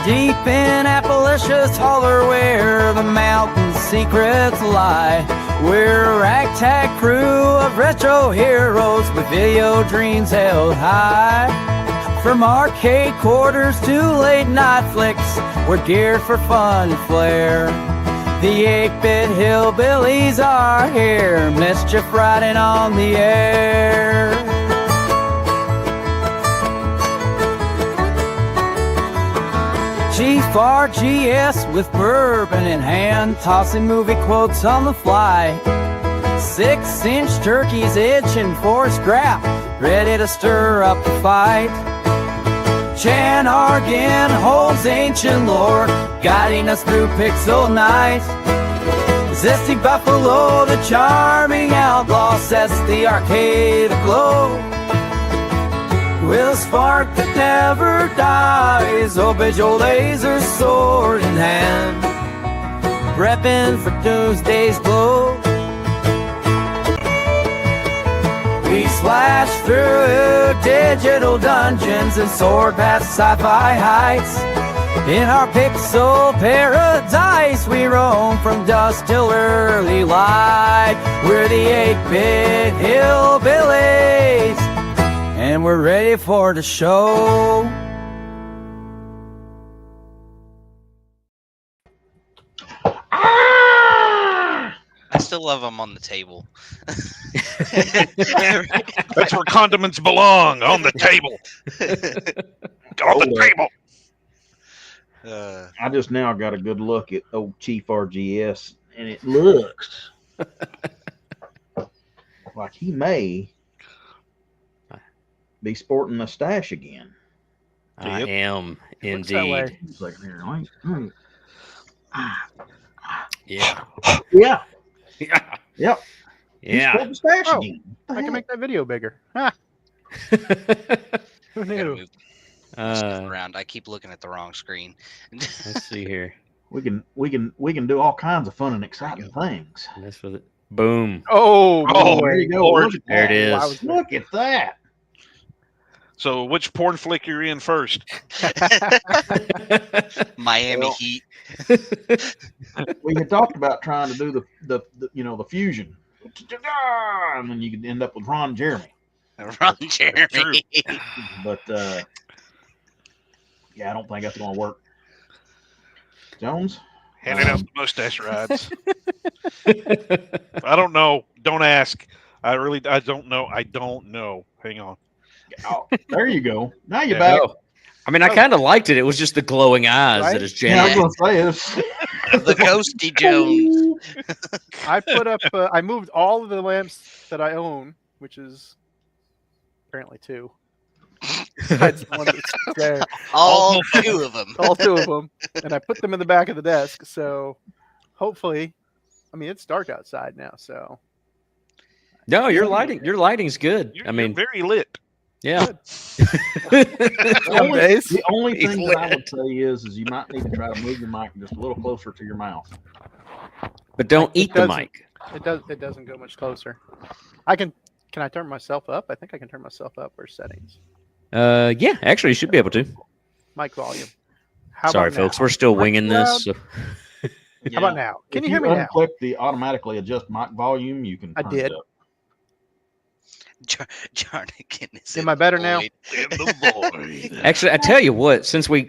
Deep in Appalachia's holler where the mountain's secrets lie, we're a ragtag crew of retro heroes with video dreams held high. From arcade quarters to late night flicks, we're geared for fun and flair. The 8-bit hillbillies are here, mischief riding on the air. Chief RGS with bourbon in hand, tossing movie quotes on the fly. 6-inch turkeys itching for a scrap, ready to stir up the fight. Chan Argan holds ancient lore, guiding us through pixel night. Zesty Buffalo, the charming outlaw, sets the arcade aglow. With a spark that never dies, Obey Joe laser sword in hand, prepping for Tuesday's glow. We slash through digital dungeons and soar past sci-fi heights. In our pixel paradise, we roam from dusk till early light. We're the 8-bit hillbillies, and we're ready for the show. I still love them on the table. That's where condiments belong, on the table. On the table. I just now got a good look at old Chief RGS, and it looks like he may be sporting a stash again. I am indeed. He's like, Yeah. Yeah. Yeah. Yep. Yeah. He's sporting a stash Oh, again. I can make that video bigger. Ha. Who I gotta knew? move this around. I keep looking at the wrong screen. Let's see here. We can do all kinds of fun and exciting things. This was it. Boom. Oh, Oh, boy. There you go. Lord. Look at There it that. is. Look at that. So, which porn flick you're in first? Miami Well, Heat. We had talked about trying to do the fusion, and then you could end up with Ron Jeremy. Ron Jeremy. But yeah, I don't think that's going to work. Jones, Handing out the mustache rides. I don't know. Don't ask. I don't know. I don't know. Hang on. oh, there you go. Now you're Yeah. back. Oh. I mean, I kind of liked it. It was just the glowing eyes Right? that is Yeah, I Janet. was going to say The Ghosty Jones. I put up. I moved all of the lamps that I own, which is apparently 2. Besides the one that's there, All 2 of them. all 2 of them, and I put them in the back of the desk. So hopefully, I mean, it's dark outside now, so No, your lighting's good. You're, I mean, you're very lit. yeah. the only He's thing that I lit. would say is you might need to try to move your mic just a little closer to your mouth. But don't It eat the doesn't- mic. it doesn't go much closer. Can I turn myself up? I think I can turn myself up. Or settings, Yeah, actually, you should be able to. mic volume. How Sorry, about now? folks. We're still winging this. loud? So. How about now? Can If you hear me now? unclick the automatically adjust mic volume, you can. I turn did. it up. Jarnigan is Am I better now? void. In the void. Actually, I tell you what, since we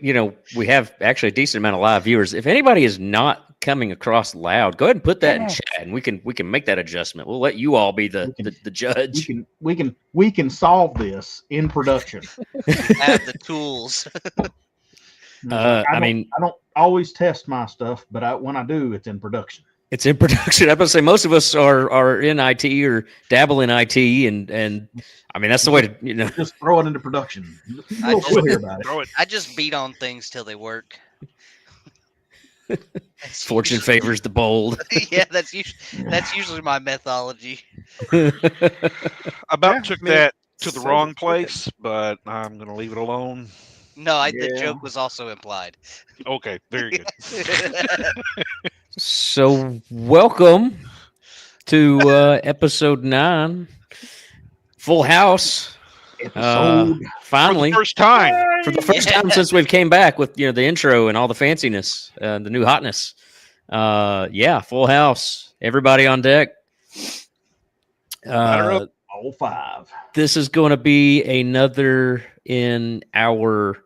have actually a decent amount of live viewers, if anybody is not coming across loud, go ahead and put that in chat, and we can make that adjustment. We'll let you all be the judge. We can solve this in production. Have the tools. I mean, I don't always test my stuff, but when I do, it's in production. it's in production. I'm going to say most of us are in IT or dabble in IT, and I mean that's the way to Just throw it into production. I We'll just- hear about it. Throw it. I just beat on things till they work. That's fortune usually- favors the bold. Yeah, that's usually my methodology. About Yeah, took I mean, that to the so wrong it's place, but I'm going to leave it alone. No, the Yeah. joke was also implied. Okay, very good. So welcome to episode 9, Full House. episode. Finally, First time. for the first time since we've came back with the intro and all the fanciness, the new hotness. Yeah, full house, everybody on deck. All 5. This is going to be another in our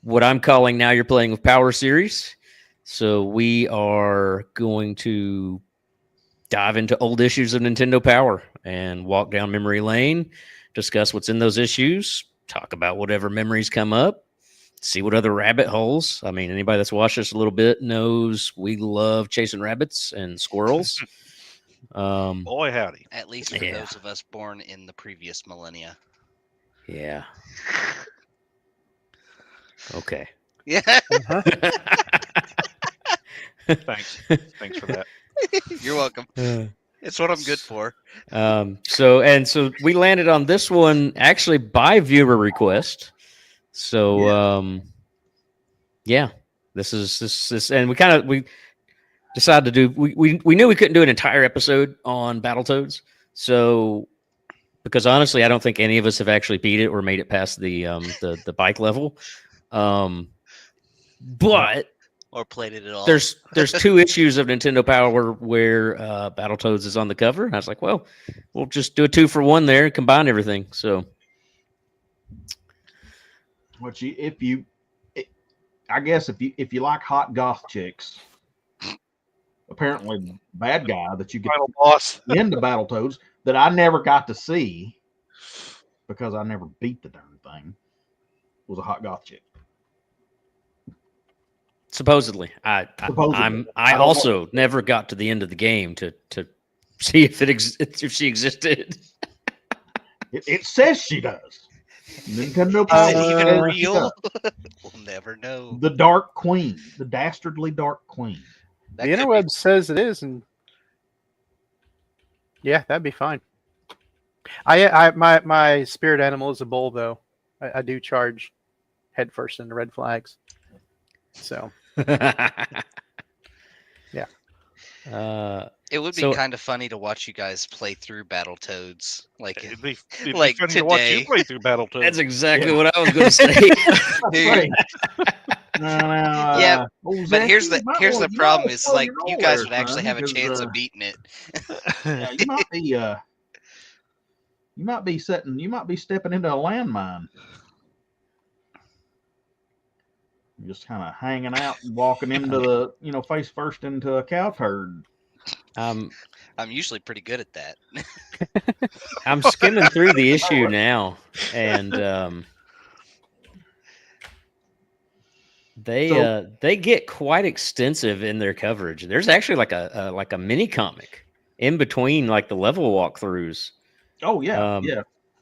what I'm calling Now You're Playing with Power series. So we are going to dive into old issues of Nintendo Power and walk down memory lane, discuss what's in those issues, talk about whatever memories come up, see what other rabbit holes. I mean, anybody that's watched us a little bit knows we love chasing rabbits and squirrels. Boy, howdy. At least for those of us born in the previous millennia. Yeah. Okay. Yeah. Thanks for that. You're welcome. It's what I'm good for. So we landed on this one actually by viewer request. So yeah, this is and we decided to do we knew we couldn't do an entire episode on Battletoads. So because honestly, I don't think any of us have actually beat it or made it past the bike level. But or played it at all. There's 2 issues of Nintendo Power where Battletoads is on the cover. And I was like, well, we'll just do a 2-for-1 there and combine everything. So, I guess if you like hot goth chicks, apparently bad guy that you get Final boss. into Battletoads that I never got to see because I never beat the darn thing was a hot goth chick. supposedly, I also never got to the end of the game to see if if she existed. It says she does. Nintendo Is it even real? We'll never know. The Dark Queen, the dastardly Dark Queen. The interweb says it is, and yeah, that'd be fine. My spirit animal is a bull, though. I do charge headfirst into red flags. So yeah. It would be kind of funny to watch you guys play through Battletoads, like It'd be like funny to watch today. you play through Battletoads. That's exactly what I was going to say. Dude. Yeah, But here's the problem is like you guys would actually have a chance of beating it. Yeah, you might be stepping into a landmine. You're just kind of hanging out and walking into the, face first into a cow turd. I'm usually pretty good at that. I'm skimming through the issue now, and they get quite extensive in their coverage. There's actually like a mini comic in between like the level walkthroughs. Oh yeah,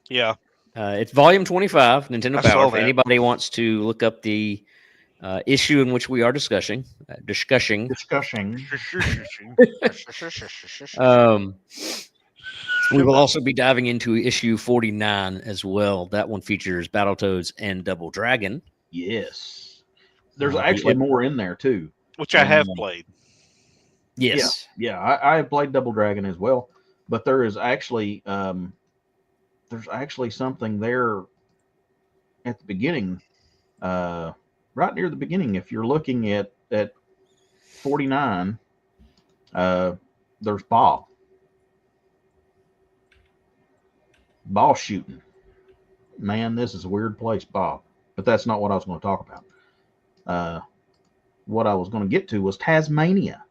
Yeah. It's volume 25, Nintendo I saw Power. If that. anybody wants to look up the issue in which we are discussing. We will also be diving into issue 49 as well. That one features Battletoads and Double Dragon. Yes. There's actually more in there too. Which I have played. Yes. Yeah, I have played Double Dragon as well, but there is actually something there at the beginning, right near the beginning. If you're looking at 49, there's ball shooting. Man, this is a weird place, Bob. But that's not what I was going to talk about. What I was going to get to was Tasmania.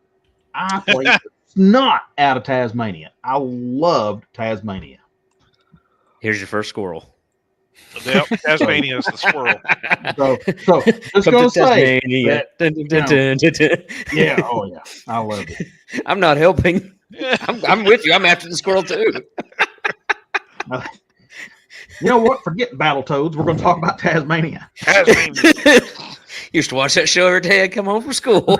I played snot out of Tasmania. I loved Tasmania. Here's your first squirrel. Yep, Tasmania is the squirrel. So just going to say that, yeah, oh yeah, I love it. I'm not helping. I'm with you. I'm after the squirrel too. You know what? Forget Battletoads. We're going to talk about Tasmania. Tasmania. Used to watch that show every day I'd come home from school.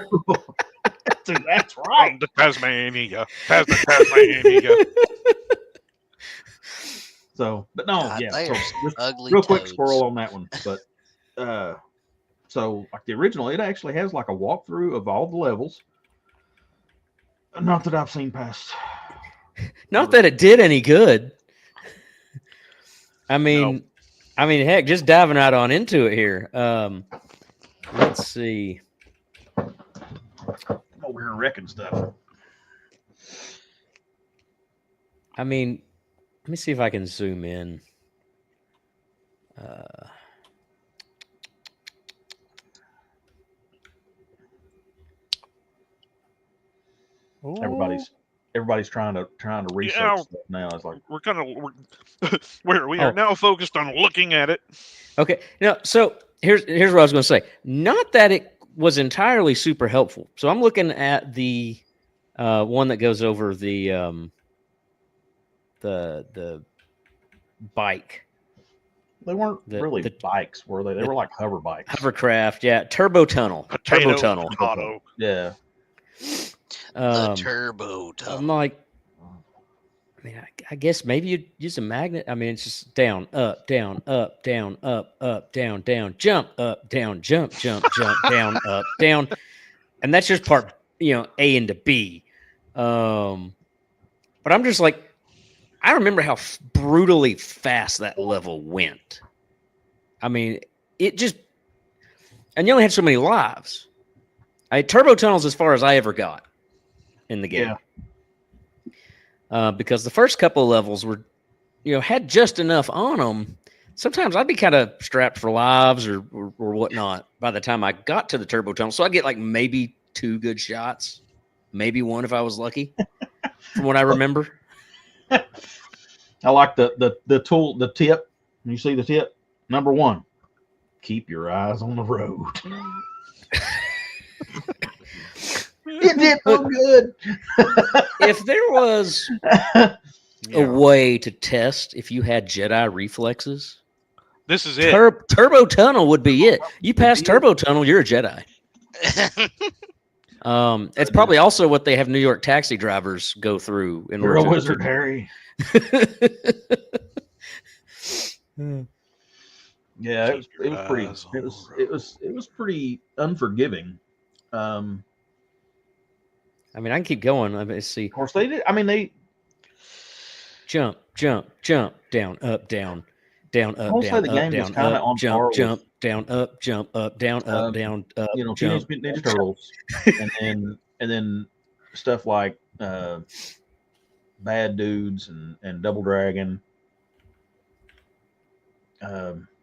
Dude, that's right. Tasmania. Tasmania. So, but no, God, yeah. they So are just ugly real quick toads. squirrel on that one. But so like the original, it actually has like a walkthrough of all the levels. Not that I've seen past. Not that it did any good. I mean, I mean, heck, just diving right on into it here. Let's see. I'm over here wrecking stuff. I mean, let me see if I can zoom in. Everybody's trying to research stuff now. It's like we are now focused on looking at it. Okay. Now, so here's what I was going to say. Not that it was entirely super helpful. So I'm looking at the one that goes over the bike. they weren't really bikes, were they? They were like hover bikes. Hovercraft, yeah. Turbo tunnel. Potato, tunnel. Potato. Yeah. The turbo tunnel. I'm like, I mean, I guess maybe you'd use a magnet. I mean, it's just down, up, down, up, down, up, up, down, down, jump, up, down, jump, jump, jump, down, up, down. And that's just part, A into B. But I'm just like, I remember how brutally fast that level went. I mean, it just, and you only had so many lives. Turbo tunnels as far as I ever got in the game. Yeah. Because the first couple of levels were, had just enough on them. Sometimes I'd be kind of strapped for lives or whatnot by the time I got to the turbo tunnel. So I'd get like maybe 2 good shots, maybe 1 if I was lucky, from what I remember. I like the tip. You see the tip? Number 1, keep your eyes on the road. It did so good. If there was a way to test if you had Jedi reflexes, this is it. Turbo tunnel would be it. You pass turbo tunnel, you're a Jedi. It's probably also what they have New York taxi drivers go through in You're order a wizard, Harry. Yeah, it was pretty unforgiving. I mean, I can keep going. Let's see. Of course, they did. I mean, they jump, jump, jump, down, up, down, down, up, down, up, down, up, jump, jump, down, up, jump, up, down, up, down, up. Teenage Mutant Ninja Turtles, and then stuff like Bad Dudes and Double Dragon.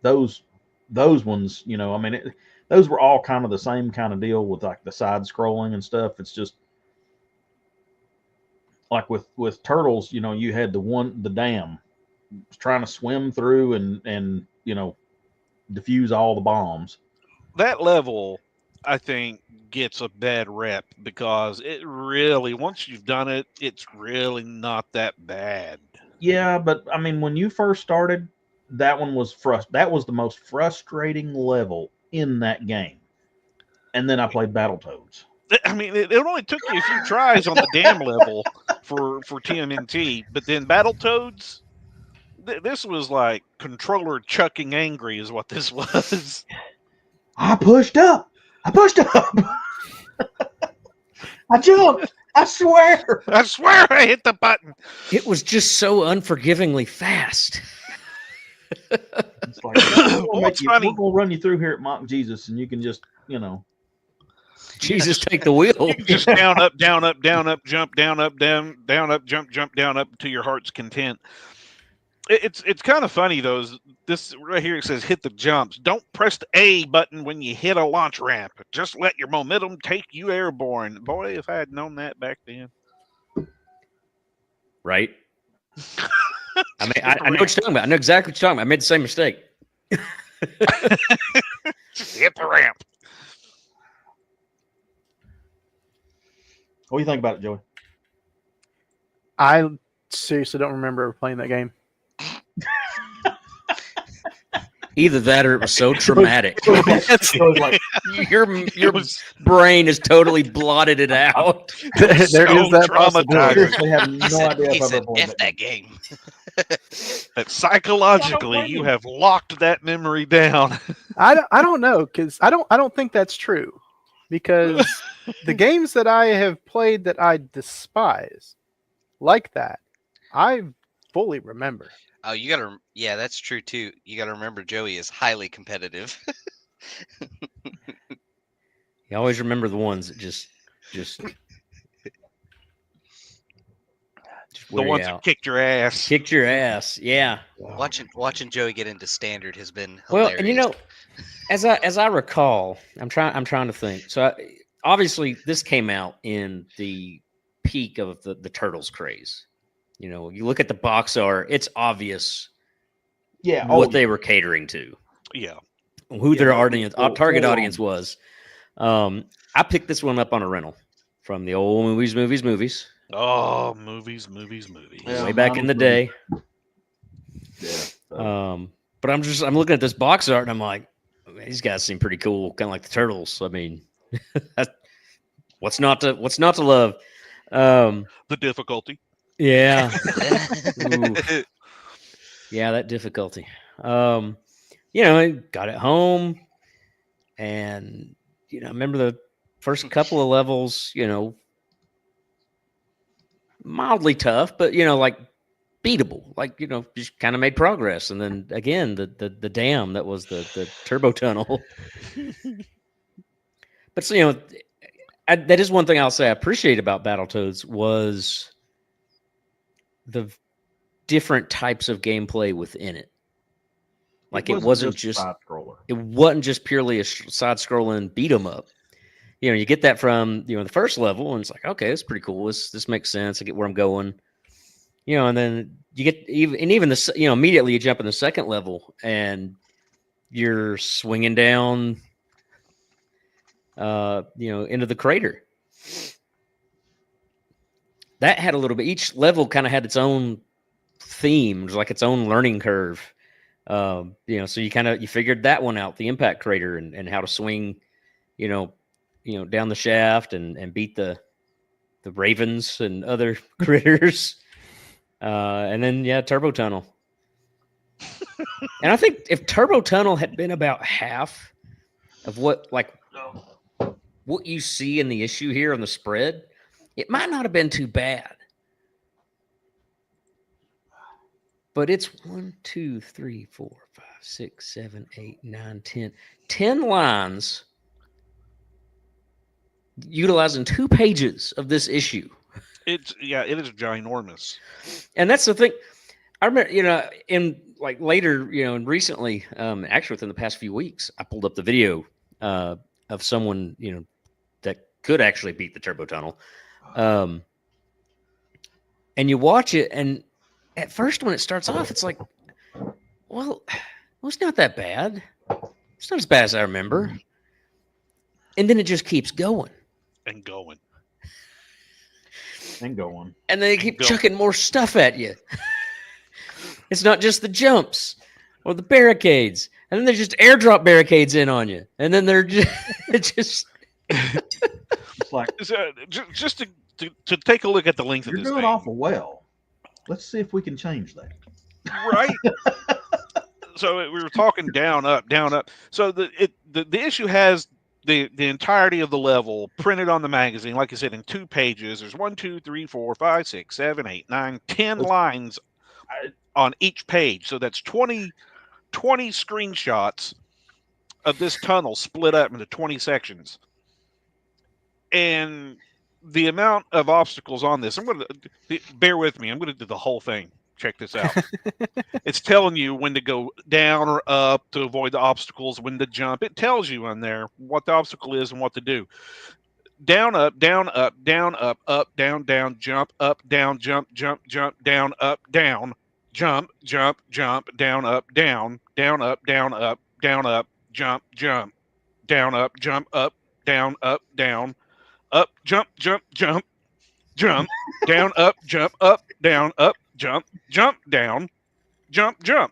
Those ones, I mean, those were all kind of the same kind of deal with like the side scrolling and stuff. It's just like with Turtles, you had the dam trying to swim through and defuse all the bombs. That level, I think, gets a bad rep because it really, once you've done it, it's really not that bad. Yeah, but I mean, when you first started, that one was that was the most frustrating level in that game. And then I played Battletoads. I mean, it only took you a few tries on the dam level for TMNT, but then Battletoads, this was like controller chucking angry is what this was. I pushed up. I jumped. I swear I hit the button. It was just so unforgivingly fast. It's like, we're going to run you through here at Mock Jesus, and you can just, Jesus, take the wheel. You can just down, up, down, up, down, up, jump, down, up, down, down, up, jump, down, up to your heart's content. It's kind of funny, though. This right here, it says hit the jumps. Don't press the A button when you hit a launch ramp. Just let your momentum take you airborne. Boy, if I had known that back then. Right? I mean, I know what you're talking about. I know exactly what you're talking about. I made the same mistake. Just hit the ramp. What do you think about it, Joey? I seriously don't remember ever playing that game. Either that or it was so traumatic. Your brain has totally blotted it out. There is that possibility. I have no idea if I've ever played that game. That psychologically, you have locked that memory down. I don't know, because I don't think that's true, because the games that I have played that I despise like that, I fully remember. Oh, yeah, that's true too. You gotta remember Joey is highly competitive. You always remember the ones that just The wear you ones out. that kicked your ass. Kicked your ass, yeah. Watching Joey get into standard has been Well, hilarious. and you know, as I recall, I'm trying to think. So obviously, this came out in the peak of the Turtles craze. You know, you look at the box art; it's obvious Yeah. what they were catering to, Yeah. who their target full audience on. was. I picked this one up on a rental from the old movies. Oh, movies. Yeah, Way back mine in the was day. Yeah. But I'm looking at this box art and I'm like, man, these guys seem pretty cool, kind of like the Turtles. I mean, what's not to love? The difficulty. Yeah. Yeah, that difficulty. You know, I got it home and I remember the first couple of levels, mildly tough, but like beatable. Like, just kind of made progress. And then again, the dam that was the turbo tunnel. But so, that is one thing I'll say I appreciate about Battletoads was the different types of gameplay within it. Like it wasn't just side scroller. It wasn't just purely a side scrolling beat 'em up. You get that from the first level, and it's like, okay, it's pretty cool. This makes sense. I get where I'm going. And then you get even the immediately you jump in the second level, and you're swinging down, into the crater. That had a little bit. Each level kind of had its own theme, it was like its own learning curve. So you figured that one out, the impact crater, and how to swing, down the shaft and beat the ravens and other critters. And then turbo tunnel. And I think if turbo tunnel had been about half of what you see in the issue here on the spread, it might not have been too bad. But it's 1, 2, 3, 4, 5, 6, 7, 8, 9, 10. 10 lines utilizing 2 pages of this issue. It is ginormous. And that's the thing. I remember, in later, and recently, actually within the past few weeks, I pulled up the video of someone, that could actually beat the turbo tunnel. And you watch it, and at first when it starts off, it's like, well, it's not that bad. It's not as bad as I remember. And then it just keeps going. And going. And going. And they keep chucking more stuff at you. It's not just the jumps or the barricades. And then there's just airdrop barricades in on you. And then they're just It's like, just to take a look at the length of you're this doing thing. awful well. Let's see if we can change that. Right. So we were talking down, up, down, up. So the issue has the entirety of the level printed on the magazine, like I said, in 2 pages. There's 1, 2, 3, 4, 5, 6, 7, 8, 9, 10 lines on each page. So that's 20 screenshots of this tunnel split up into 20 sections. And the amount of obstacles on this, bear with me. I'm going to do the whole thing. Check this out. It's telling you when to go down or up to avoid the obstacles, when to jump. It tells you on there what the obstacle is and what to do. Down, up, down, up, down, up, down, down, jump, up, down, jump, jump, jump, down, up, down, jump, jump, jump, down, up, down, down, up, down, up, down, up, jump, jump, down, up, jump, up, down, jump, jump, jump, jump, down, up, jump, down, up, jump, jump, down, jump, jump,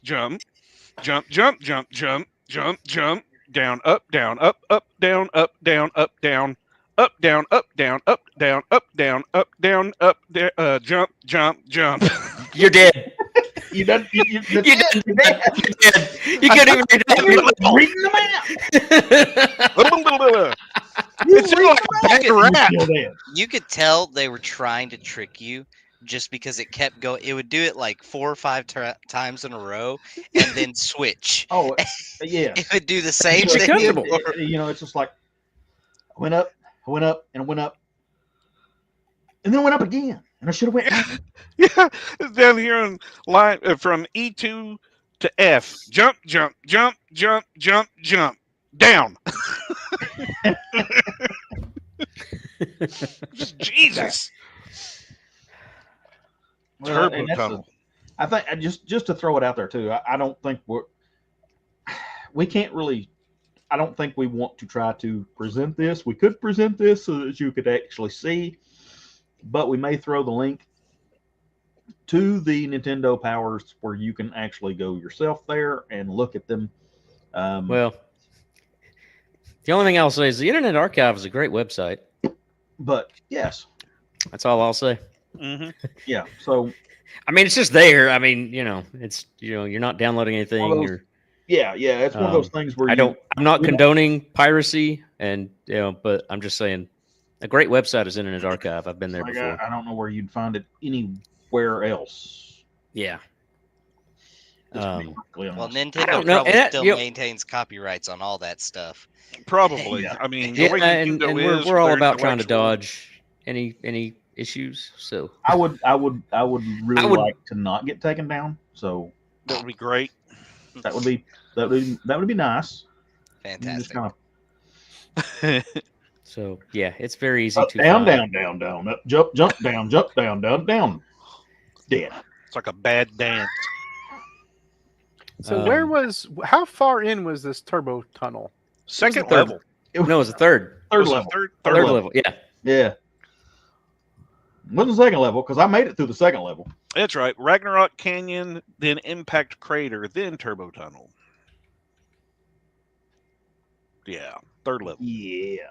jump, jump, jump, jump, jump, jump, jump, down, up, down, up, down, up, down, up, down, up, down, up, down, up, down, up, down, up, down, up, jump, jump, jump. You're dead. You're dead. You're dead. You're dead. You can't even read it. Reading them out. It's like a bad rat. You could tell they were trying to trick you just because it kept going. It would do it like 4 or 5 times in a row, and then switch. Oh, yeah. It would do the same Keeps you thing. comfortable. It's just like I went up, and I went up, and then I went up again, and I should have went back. Yeah, it's down here on line from E2 to F. Jump, jump, jump, jump, jump, jump, down. Jesus. Well, Turbo tunnel. I think just to throw it out there too. I don't think we can't really. I don't think we want to try to present this. We could present this so that you could actually see, but we may throw the link to the Nintendo Powers where you can actually go yourself there and look at them. Well, the only thing I'll say is the Internet Archive is a great website. But yes, that's all I'll say. Mm-hmm. Yeah. So, I mean, it's just there. I mean, it's you're not downloading anything. You're yeah. It's one of those things where I'm not condoning piracy, and but I'm just saying, a great website is Internet Archive. I've been there before. I don't know where you'd find it anywhere else. Yeah. Well, Nintendo probably still maintains copyrights on all that stuff. Probably. Yeah. I mean, and we're all about trying to dodge any issues. So I would really like to not get taken down. So that would be great. That would be nice. Fantastic. So yeah, it's very easy to down, up, jump, down, down. Dead. It's like a bad dance. So how far in was this turbo tunnel? Second level. No, it was a third. Third level. Third level. Yeah. Yeah. It wasn't the second level because I made it through the second level. That's right. Ragnarok Canyon, then Impact Crater, then Turbo Tunnel. Yeah, third level. Yeah.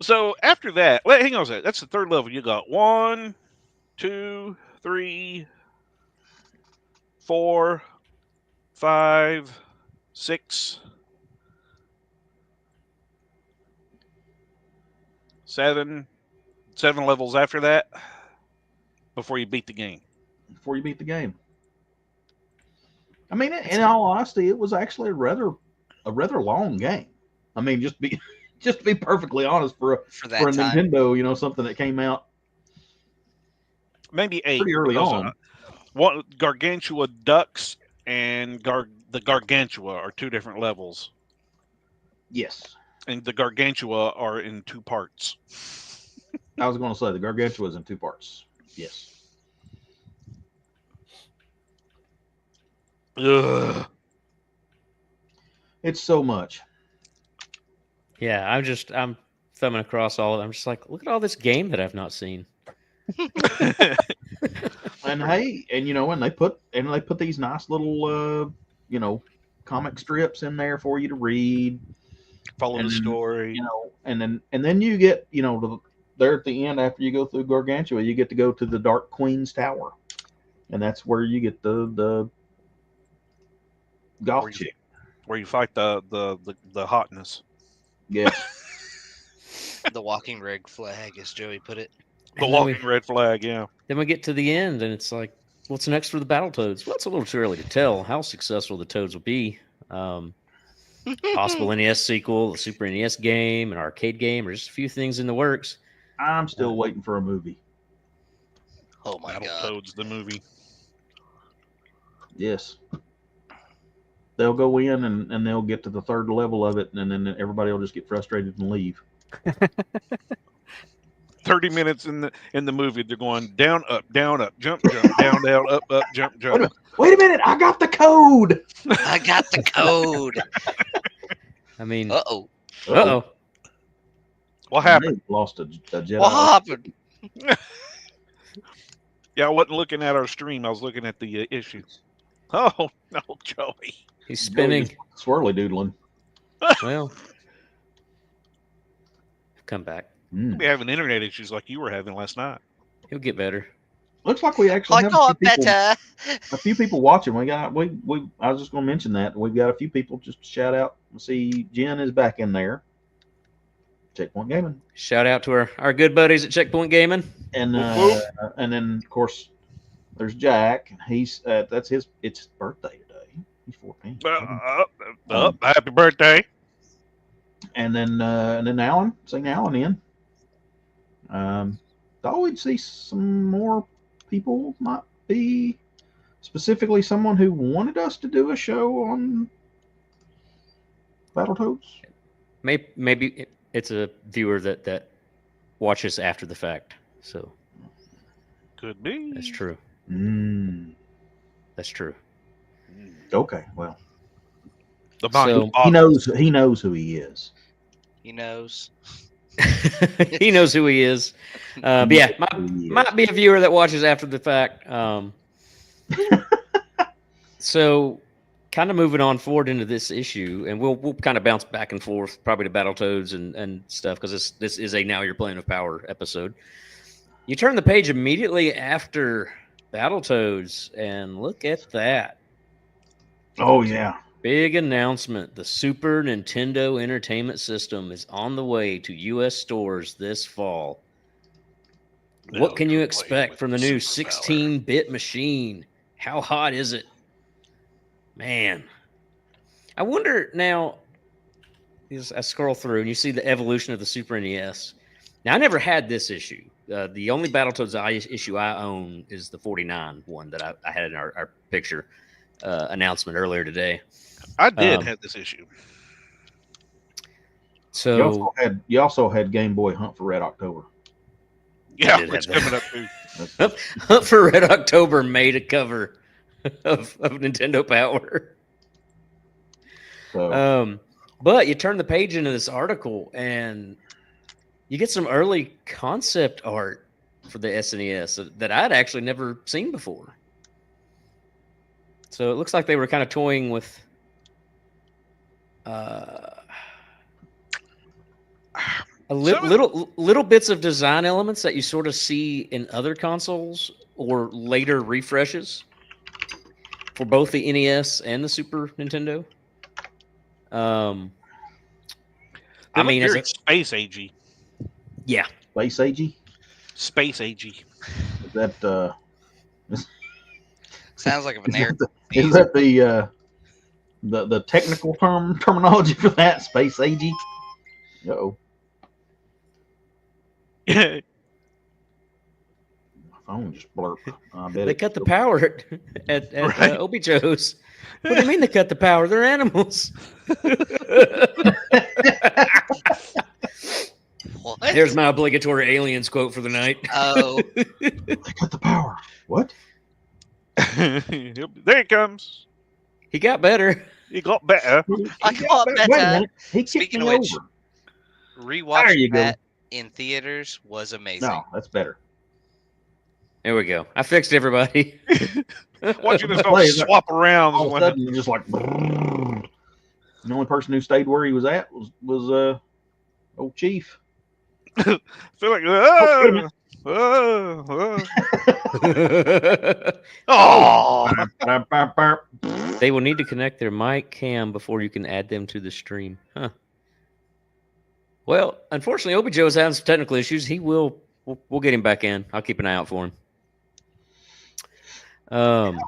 So after that, wait, hang on a second. That's the third level. You got 1, 2, 3, 4, 5, 6, 7 levels after that before you beat the game. I mean, in all honesty, it was actually a rather long game. I mean, just to be perfectly honest, for a Nintendo, something that came out maybe 8 pretty early on. One Gargantua Ducks and the Gargantua are 2 different levels. Yes. And the Gargantua are in 2 parts. I was going to say the Gargantua is in 2 parts. Yes. Ugh. It's so much. Yeah, I'm thumbing across all of it. I'm just like, look at all this game that I've not seen. And hey, and they put these nice little comic strips in there for you to read. Follow the story. And then you get, there at the end after you go through Gargantua, you get to go to the Dark Queen's Tower. And that's where you get the golf chick. Where you fight the hotness. Yeah. The walking red flag, as Joey put it. The walking red flag, yeah. Then we get to the end, and it's like, what's next for the Battletoads? Well, it's a little too early to tell how successful the Toads will be. Possible NES sequel, the Super NES game, an arcade game, or just a few things in the works. I'm still waiting for a movie. Oh my God. Battletoads, the movie. Yes. They'll go in and they'll get to the third level of it, and then everybody will just get frustrated and leave. 30 minutes in the movie, they're going down, up, jump, down, up, jump. Wait a minute! I got the code. I got the code. I mean, Uh-oh. What happened? Lost a Jedi. What happened? Yeah, I wasn't looking at our stream. I was looking at the issues. Oh no, Joey! He's spinning. Swirly doodling. Well, come back. We'll be having internet issues like you were having last night. He'll get better. Looks like we actually have better. A few people watching. I was just going to mention that we've got a few people. Just shout out. See, Jen is back in there. Checkpoint Gaming. Shout out to our good buddies at Checkpoint Gaming. And then of course there's Jack. He's it's his birthday today. He's 14. Happy birthday. And then Alan, sing Alan in. Thought we'd see some more people. Might be specifically someone who wanted us to do a show on Battletoads. Maybe it's a viewer that watches after the fact. So Could be. that's true. That's true. Okay, well, he knows who he is. He knows. He knows who he is. But yeah, might be a viewer that watches after the fact. So, kind of moving on forward into this issue, and we'll kind of bounce back and forth, probably to Battletoads and stuff, because this is a Now You're Playing with Power episode. You turn the page immediately after Battletoads, and look at that. Oh yeah. Big announcement. The Super Nintendo Entertainment System is on the way to U.S. stores this fall. What can you expect from the new 16-bit machine? How hot is it? Man. I wonder now, as I scroll through and you see the evolution of the Super NES. Now, I never had this issue. The only Battletoads issue I own is the 49 one that I had in our picture announcement earlier today. I did have this issue. So you also had Game Boy Hunt for Red October. Yeah, it's coming up too. Hunt for Red October made a cover of Nintendo Power. So. But you turn the page into this article and you get some early concept art for the SNES that I'd actually never seen before. So it looks like they were kind of toying with little bits of design elements that you sort of see in other consoles or later refreshes for both the NES and the Super Nintendo. I mean, very space agey. Yeah, Space agey. Space agey. Is that Sounds like an air. is that the technical terminology for that? Space agey. Uh-oh. My phone just blurped. they cut the power at Obicho's. What do you mean they cut the power? They're animals. What? There's my obligatory aliens quote for the night. Oh. They cut the power. What? There it comes. He got better. He got better. I got better. Wait a minute. He kicked Speaking me of which, over. rewatching that in theaters was amazing. No, that's better. There we go. I fixed everybody. Watching this all swap around. All of a sudden, you're just like. Brrr. The only person who stayed where he was at was old Chief. I feel like. They will need to connect their mic cam before you can add them to the stream. Huh. Well, unfortunately, Obi Joe's having some technical issues. We'll get him back in. I'll keep an eye out for him.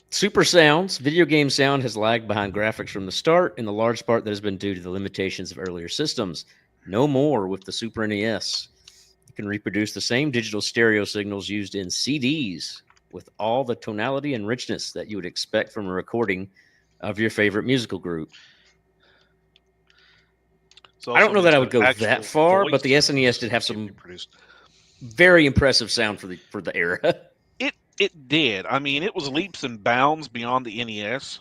Super sounds. Video game sound has lagged behind graphics from the start, in the large part that has been due to the limitations of earlier systems. No more with the Super NES. You can reproduce the same digital stereo signals used in CDs with all the tonality and richness that you would expect from a recording of your favorite musical group. I don't know that I would go that far, but the SNES did have some very impressive sound for the era. It did. I mean, it was leaps and bounds beyond the NES.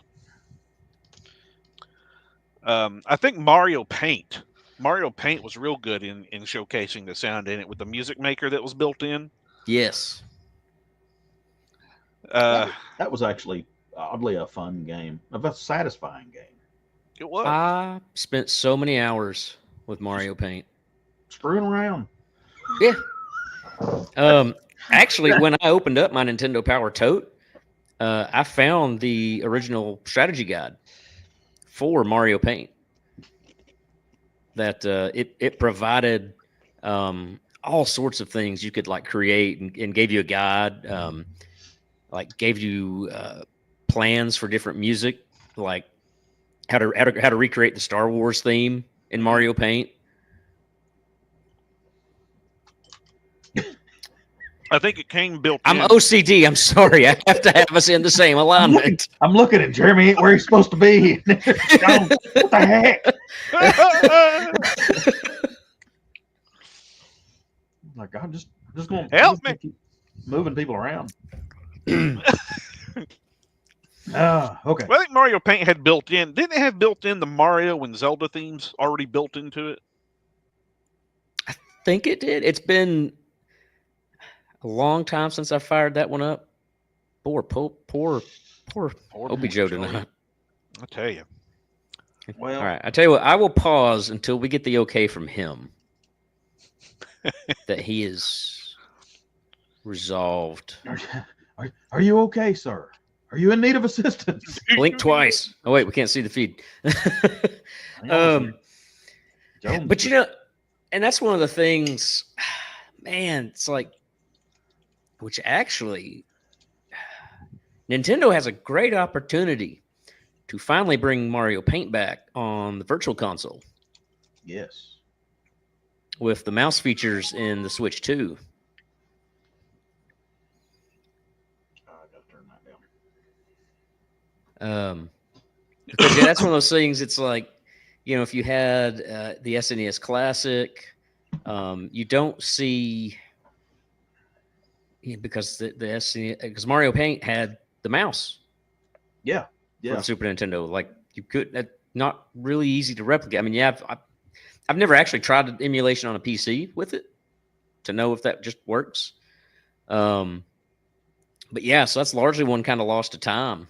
I think Mario Paint was real good in showcasing the sound in it with the music maker that was built in. Yes. That was actually oddly a fun game, a satisfying game. It was. I spent so many hours with Mario Paint. Screwing around. Yeah. Actually, when I opened up my Nintendo Power Tote, I found the original strategy guide for Mario Paint. that it provided all sorts of things you could like create and gave you a guide, like gave you plans for different music, like how to recreate the Star Wars theme in Mario Paint. I think it came built I'm in. OCD. I'm sorry. I have to have us in the same alignment. I'm looking at Jeremy ain't where he's supposed to be. What the heck? Like, I'm just going to Help me. keep moving people around. Okay. Well, I think Mario Paint had built in. Didn't it have built in the Mario and Zelda themes already built into it? I think it did. It's been a long time since I fired that one up. Poor Opie Joe tonight. I tell you. Well, all right. I tell you what. I will pause until we get the okay from him that he is resolved. Are you okay, sir? Are you in need of assistance? Blink twice. Oh wait, we can't see the feed. But you know, and that's one of the things, man. It's like, which actually, Nintendo has a great opportunity to finally bring Mario Paint back on the Virtual Console. Yes. With the mouse features in the Switch 2. Because yeah, that's one of those things. It's like, you know, if you had the SNES Classic, you don't see, because the SNES, because Mario Paint had the mouse. Yeah, for the Super Nintendo. Like you could, not really easy to replicate. I mean, yeah, I've never actually tried an emulation on a PC with it to know if that just works. But yeah, so that's largely one kind of lost to time.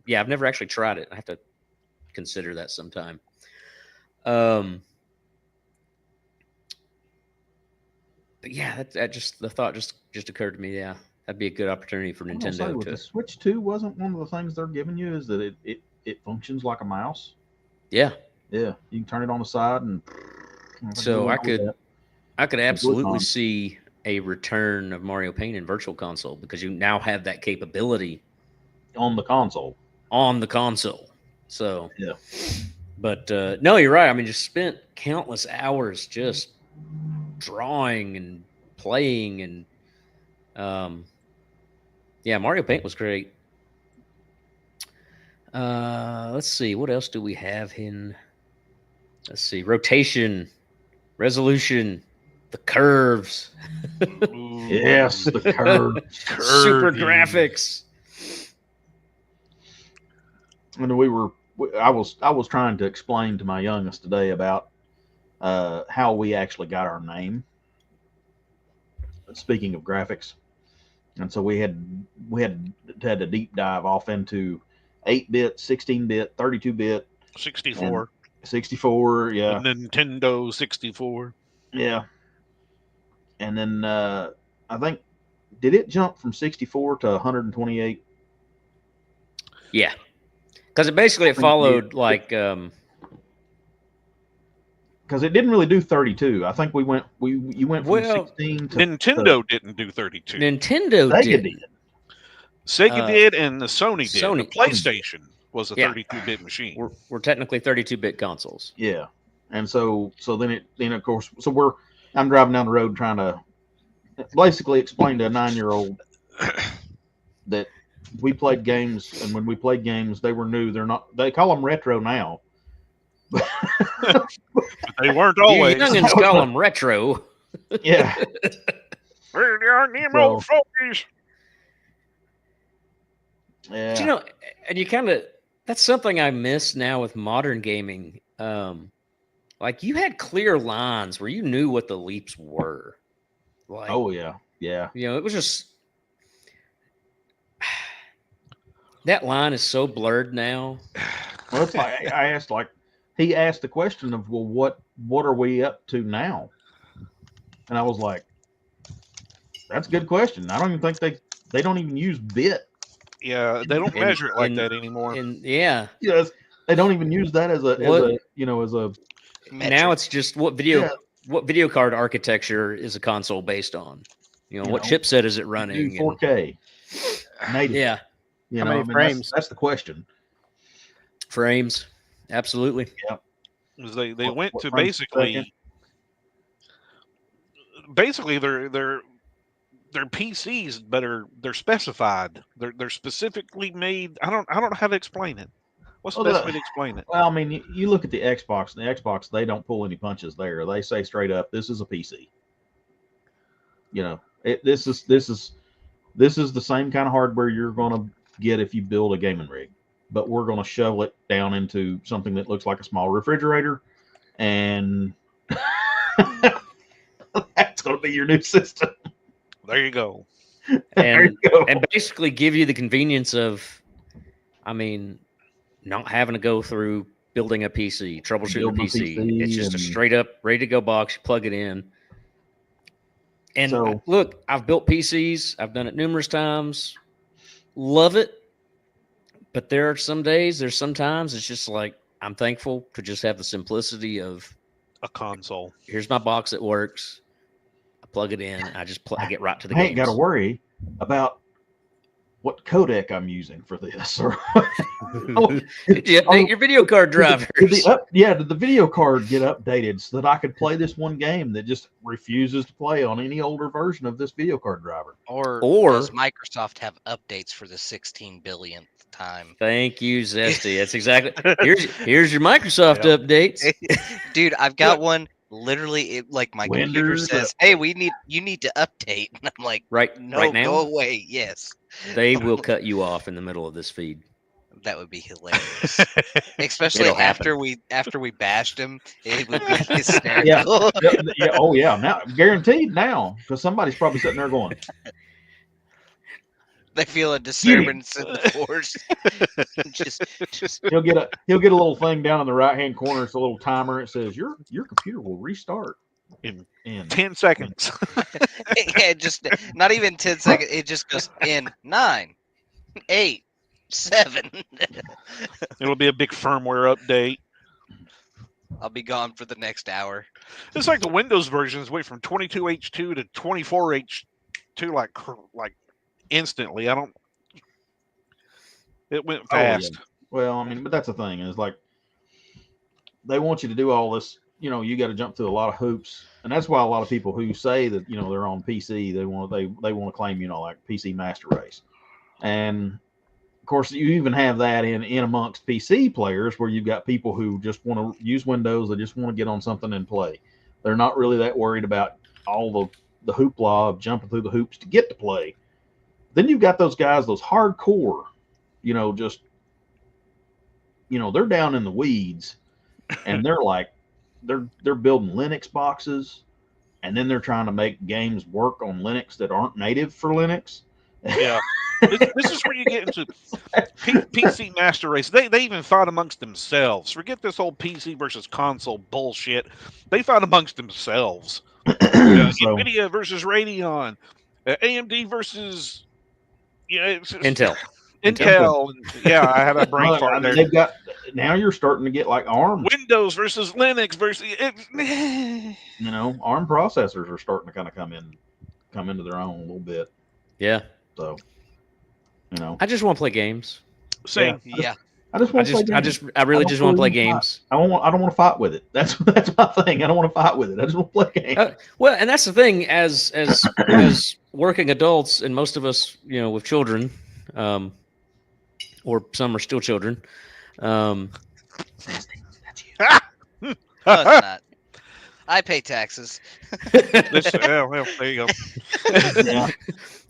Yeah, I've never actually tried it. I have to consider that sometime. But yeah, that just the thought just occurred to me. Yeah, that'd be a good opportunity for Nintendo to. The Switch 2 wasn't one of the things they're giving you is that it functions like a mouse. Yeah. Yeah, you can turn it on the side and. So I could absolutely see a return of Mario Paint in Virtual Console because you now have that capability on the console. So yeah, but no, you're right. I mean, just spent countless hours just drawing and playing, and yeah, Mario Paint was great. Let's see, what else do we have in? Let's see, rotation, resolution, the curves. Yes, the curves. Super graphics. And I was trying to explain to my youngest today about how we actually got our name. Speaking of graphics, and so we had a deep dive off into 8-bit, 16-bit, 32-bit, 64. 64, yeah. The Nintendo 64. Yeah. And then I think, did it jump from 64 to 128? Yeah. Because it followed like... Because it didn't really do 32. I think you went from 16 to... Nintendo didn't do 32. Sega did. Sega did, and the Sony did. Sony. The PlayStation was a 32-bit machine. We're technically 32-bit consoles. Yeah. And so then of course, I'm driving down the road trying to basically explain to a 9-year-old that we played games, and when we played games, they were new. They call them retro now. They weren't always. You youngins call them retro. Yeah. Old folkies. Yeah. But, you know, and you kind of, that's something I miss now with modern gaming. Like you had clear lines where you knew what the leaps were. Like, oh yeah. Yeah. You know, it was just, that line is so blurred now. Well, it's like he asked the question of, well, what are we up to now? And I was like, that's a good question. I don't even think they don't even use bit. Yeah, they don't measure it like that anymore. And yeah. Yes, they don't even use that as a now it's just what video card architecture is a console based on. What chipset is it running? 4K. Native. Yeah. How many frames? That's the question. Frames. Absolutely. Yep. They went to basically they're PCs, but they're specified. They're specifically made. I don't know how to explain it. What's the best way to explain it? Well, I mean, you look at the Xbox, and the Xbox, they don't pull any punches there. They say straight up, this is a PC. This is the same kind of hardware you're going to get if you build a gaming rig, but we're going to shovel it down into something that looks like a small refrigerator, and that's going to be your new system. There you go. And basically give you the convenience of, not having to go through building a PC, troubleshooting a PC. It's just a straight up, ready to go box. You plug it in. And look, I've built PCs. I've done it numerous times. Love it. But there's sometimes it's just like, I'm thankful to just have the simplicity of a console. Here's my box that works. I plug it in. I get right to the game. I games. ain't got to worry about what codec I'm using for this. Did you update your video card drivers? Did the video card get updated so that I could play this one game that just refuses to play on any older version of this video card driver? Or does Microsoft have updates for the 16 billionth time? Thank you, Zesty. That's exactly. Here's your Microsoft updates. Dude, I've got one. Literally, my computer says, "Hey, you need to update," and I'm like, "No, right now? Go away." Yes, they will cut you off in the middle of this feed. That would be hilarious, especially after we bashed him. It would be hysterical. Yeah. Oh yeah, now guaranteed now because somebody's probably sitting there going. They feel a disturbance in the force. just he'll get a little thing down in the right hand corner. It's a little timer. It says your computer will restart in 10 seconds. Yeah, just not even 10 seconds. It just goes in 9, 8, 7. It'll be a big firmware update. I'll be gone for the next hour. It's like the Windows versions went from 22H2 to 24H2 like instantly. It went fast. Oh, yeah. Well, but that's the thing is like they want you to do all this, you got to jump through a lot of hoops. And that's why a lot of people who say that, they're on PC, they want to claim, like PC master race. And of course you even have that in amongst PC players where you've got people who just want to use Windows. They just want to get on something and play. They're not really that worried about all the hoopla of jumping through the hoops to get to play. Then you've got those guys, those hardcore, they're down in the weeds and they're like, they're building Linux boxes and then they're trying to make games work on Linux that aren't native for Linux. Yeah. This is where you get into PC master race. They even fought amongst themselves. Forget this whole PC versus console bullshit. They fought amongst themselves. NVIDIA versus Radeon. AMD versus... Intel. Yeah, I had a brain fart there. They've got now. You're starting to get like ARM. Windows versus Linux versus. ARM processors are starting to kind of come into their own a little bit. Yeah. So, I just want to play games. Same. Yeah. I just want to play games. I really just want to play games. I don't want to fight with it. That's my thing. I don't want to fight with it. I just want to play games. Well, and that's the thing as working adults, and most of us, with children, or some are still children. No, it's not. I pay taxes. Well, there you go. Yeah.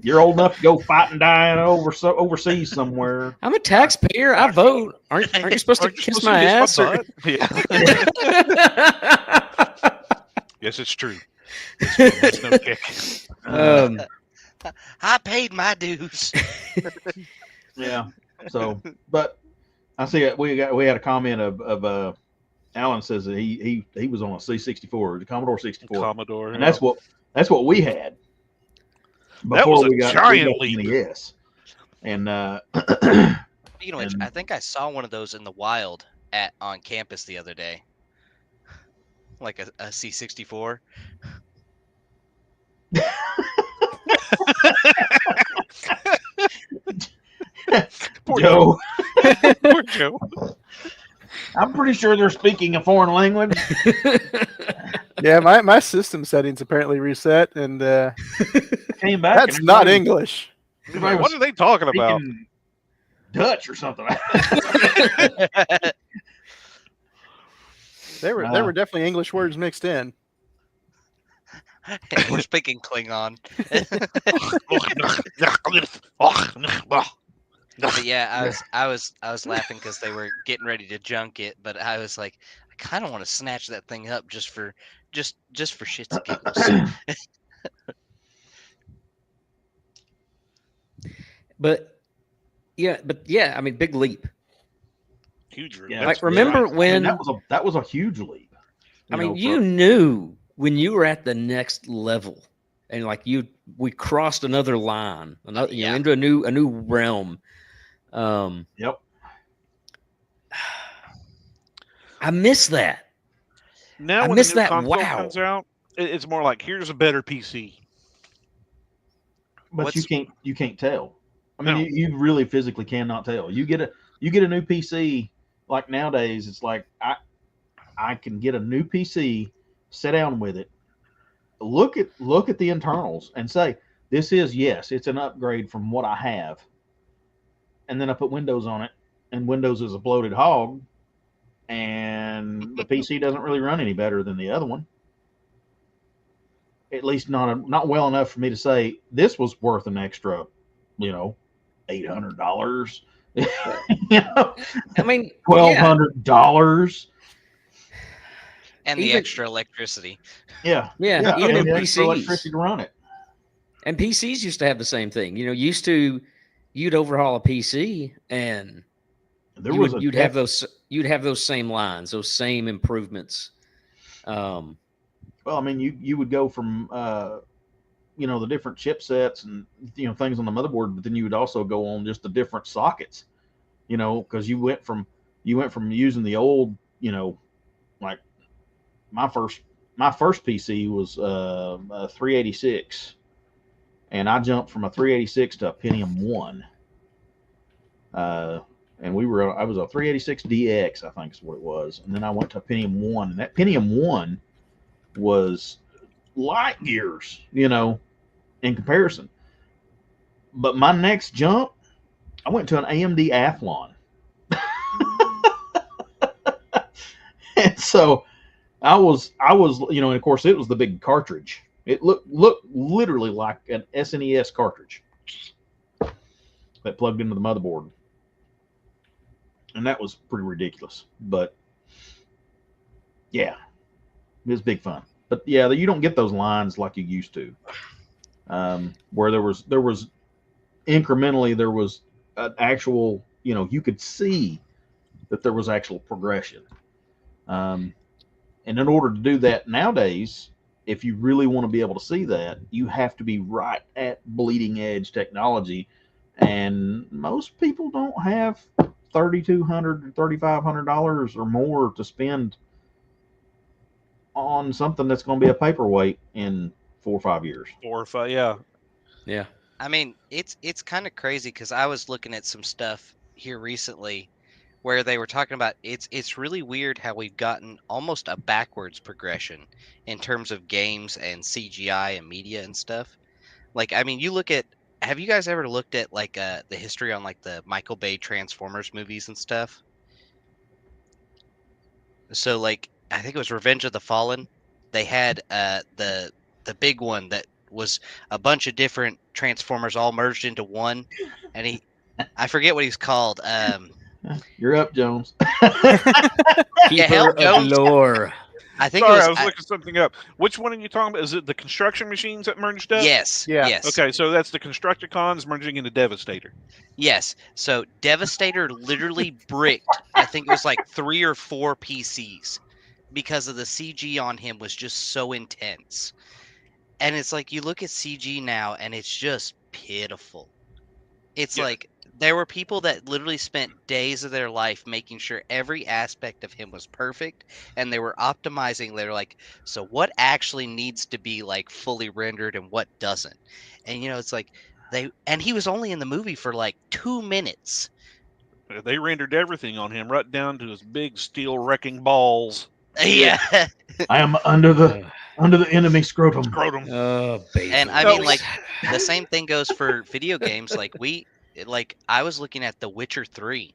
You're old enough to go fight and die overseas somewhere. I'm a taxpayer. I vote. Aren't you supposed to kiss my ass? Yeah. Yes, it's true. It's no kick. I paid my dues. Yeah. So, but I see we had a comment of Alan says that he was on a C64, the Commodore 64. Commodore, and that's what we had before we got giant leap. NES. And I think I saw one of those in the wild on campus the other day. like a C64. Poor Joe, Poor Joe. I'm pretty sure they're speaking a foreign language. Yeah, my system settings apparently reset, and I came back that's and not everybody- English. everybody What was are they talking about? speaking Dutch or something. There were definitely English words mixed in. We're speaking Klingon. But yeah, I was laughing because they were getting ready to junk it, but I was like, I kind of want to snatch that thing up just for shits and giggles. But yeah, I mean, big leap. Huge. Yeah, Like, remember I mean, when that was a huge leap. I mean, you knew when you were at the next level, and like we crossed another line, another Yeah. into a new realm. Yep. I miss that. Now I when miss the new that console wow. comes out, it's more like here's a better PC. But you can't tell. I mean, No. you really physically cannot tell. You get a new PC like nowadays. It's like I can get a new PC, sit down with it, look at the internals, and say it's an upgrade from what I have. And then I put Windows on it, and Windows is a bloated hog, and the PC doesn't really run any better than the other one. At least not well enough for me to say this was worth an extra, $800. I mean, $1,200. And the Even- extra electricity. Yeah, Yeah, even in the extra PCs. electricity to run it. And PCs used to have the same thing. You'd overhaul a PC and you'd have those same lines, those same improvements. Well, I mean, you would go from the different chipsets and things on the motherboard, but then you would also go on just the different sockets. Because you went from using the old, like my first PC was a 386, and I jumped from a 386 to a Pentium 1. And I was a 386 DX, I think is what it was, and then I went to a Pentium 1, and that Pentium 1 was light years, in comparison. But my next jump, I went to an AMD Athlon. And so I was, and of course it was the big cartridge. It looked literally like an SNES cartridge that plugged into the motherboard. And that was pretty ridiculous. But yeah, it was big fun. But yeah, you don't get those lines like you used to. Where there was incrementally, there was an actual, you could see that there was actual progression. And in order to do that nowadays, if you really want to be able to see that, you have to be right at bleeding edge technology. And most people don't have $3,200, $3,500 or more to spend on something that's going to be a paperweight in 4 or 5 years. 4 or 5, yeah. yeah. I mean, it's kind of crazy because I was looking at some stuff here recently where they were talking about it's really weird how we've gotten almost a backwards progression in terms of games and CGI and media and stuff. Like, I mean, have you guys ever looked at like the history on like the Michael Bay Transformers movies and stuff? So like, I think it was Revenge of the Fallen. They had the big one that was a bunch of different Transformers all merged into one, and I forget what he's called. You're up, Jones. Keeper help, of Jones. lore. I think Sorry, it I was. was looking something up. Which one are you talking about? Is it the construction machines that merged up? Yes. Yeah. Yes. Okay, so that's the Constructicons merging into Devastator. Yes. So Devastator literally bricked, I think it was like 3 or 4 PCs because of the CG on him was just so intense. And it's like you look at CG now and it's just pitiful. It's Yeah. like there were people that literally spent days of their life making sure every aspect of him was perfect, and they were optimizing. They're like, so what actually needs to be like fully rendered and what doesn't? And it's like and he was only in the movie for like 2 minutes. They rendered everything on him, right down to his big steel wrecking balls. Yeah. I am under the enemy scrotum. Scrotum. Baby. And I No, mean, like, the same thing goes for video games. Like I was looking at The Witcher 3,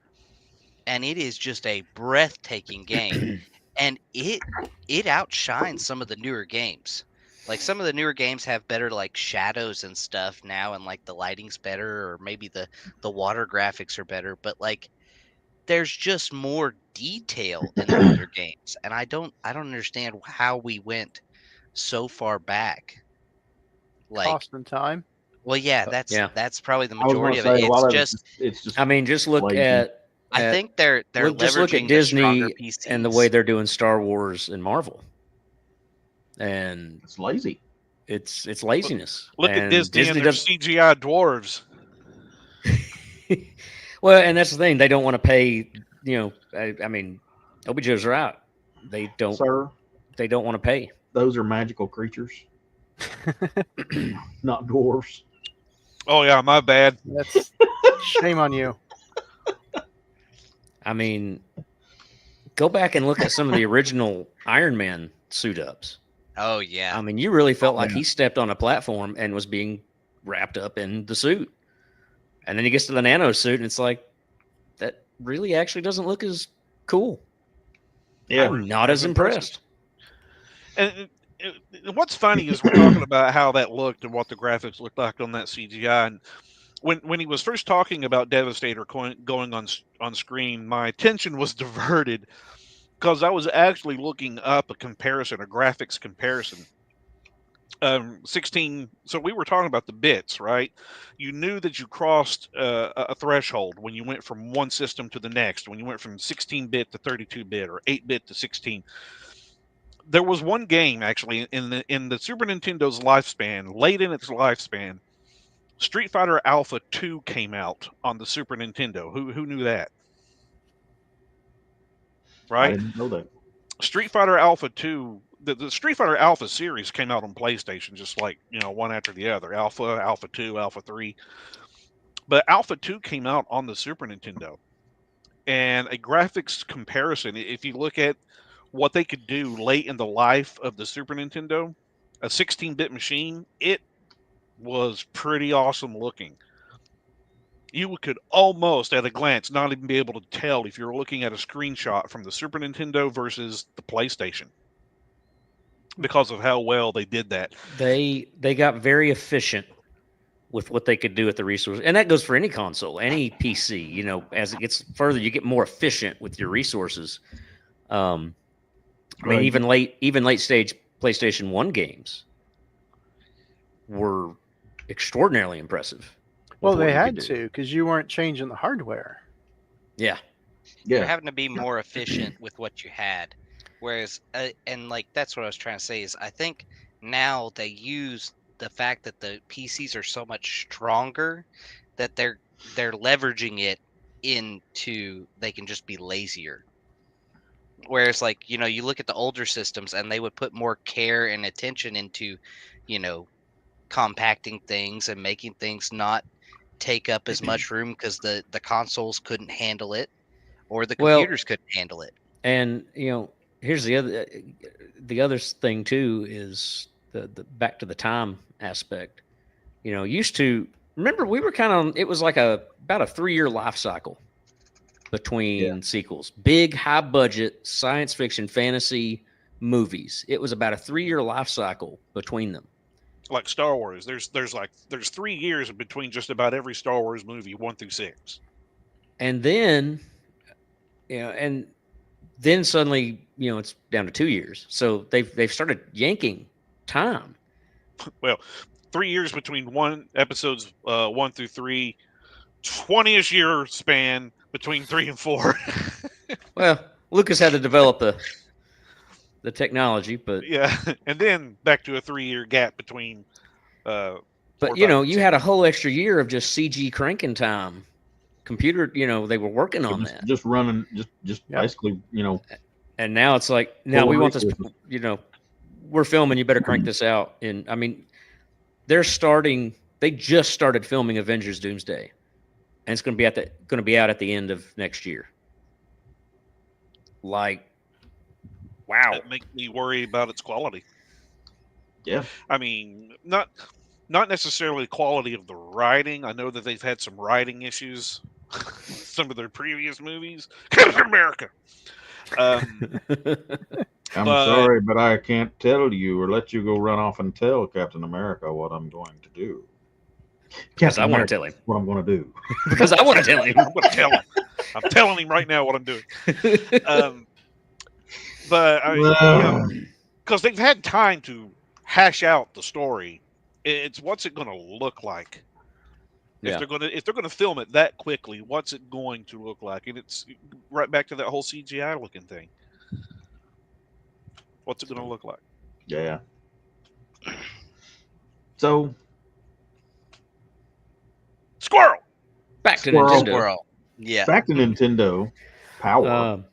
and it is just a breathtaking game. And it outshines some of the newer games. Like, some of the newer games have better like shadows and stuff now, and like the lighting's better, or maybe the water graphics are better, but like there's just more detail in the older games. And I don't understand how we went so far back. Like, Cost and time. well, yeah, Yeah. that's probably the I was majority of gonna it. say, well, It's just I mean, just look lazy. at. I think they're just look leveraging at the stronger Disney PCs. and the way they're doing Star Wars and Marvel, and It's lazy. it's laziness. Look at And Disney and their does- CGI dwarves. Well, and that's the thing. They don't want to pay. I mean, OBJ's right. They don't. Sir, They don't want to pay. those are magical creatures, not dwarfs. Oh yeah, my bad. That's shame on you. I mean, go back and look at some of the original Iron Man suit ups. Oh yeah. I mean, you really felt like yeah. he stepped on a platform and was being wrapped up in the suit. And then he gets to the nano suit, and it's like, that really actually doesn't look as cool. Yeah, I'm not as impressed. And what's funny is we're talking about how that looked and what the graphics looked like on that CGI. And when he was first talking about Devastator going on screen, my attention was diverted because I was actually looking up a graphics comparison. 16. So we were talking about the bits, right? You knew that you crossed a threshold when you went from one system to the next, when you went from 16-bit to 32-bit or 8-bit to 16. There was one game actually in the Super Nintendo's lifespan, late in its lifespan, Street Fighter Alpha 2 came out on the Super Nintendo. Who knew that? I Right? didn't know that. Street Fighter Alpha 2, the Street Fighter Alpha series came out on PlayStation, just like, one after the other. Alpha, Alpha 2, Alpha 3. But Alpha 2 came out on the Super Nintendo. And a graphics comparison, if you look at what they could do late in the life of the Super Nintendo, a 16-bit machine, it was pretty awesome looking. You could almost, at a glance, not even be able to tell if you're looking at a screenshot from the Super Nintendo versus the PlayStation because of how well they did that. They got very efficient with what they could do with the resources, and that goes for any console, any PC. As it gets further, you get more efficient with your resources. I mean, Right. even late stage PlayStation 1 games were extraordinarily impressive. Well, with what they you had could do. to because you weren't changing the hardware. Yeah. You're Yeah, having to be more efficient with what you had. Whereas, and like that's what I was trying to say is I think now they use the fact that the PCs are so much stronger that they're leveraging it into they can just be lazier. Whereas, like, you look at the older systems and they would put more care and attention into, compacting things and making things not take up as much room because the consoles couldn't handle it or the Well- computers couldn't handle it. And here's the other thing too is the back to the time aspect. Used to remember we were kind of it was like about a 3-year life cycle between sequels. Big high budget science fiction fantasy movies. It was about a 3-year life cycle between them. Like Star Wars, there's 3 years between just about every Star Wars movie, 1 through 6. And then and then suddenly, it's down to 2 years. So they've started yanking time. Well, 3 years between episodes 1 through 3, 20ish year span between 3 and 4. Well, Lucas had to develop the technology, but Yeah, and then back to a 3-year gap between. 4, but 5, you and had a whole extra year of just CG cranking time computer, they were working on that. Just running, just Yeah. basically, And now it's like, now we want this, resources. we're filming, you better crank this out. And I mean, they just started filming Avengers Doomsday. And it's going to be out at the end of next year. Like, wow. That makes me worry about its quality. Yeah. I mean, not necessarily quality of the writing. I know that they've had some writing issues. Some of their previous movies, Captain America. I'm sorry, but I can't tell you or let you go run off and tell Captain America what I'm going to do. Because I want to tell him what I'm going to do. Because I want to tell him. I'm going to tell him. I'm telling him right now what I'm doing. But because they've had time to hash out the story. It's what's it going to look like? Yeah. If they're gonna film it that quickly, what's it going to look like? And it's right back to that whole CGI looking thing. What's it gonna look like? Yeah. So, squirrel. Back to Squirrel. Nintendo. Squirrel. Yeah. Back to Nintendo. Power.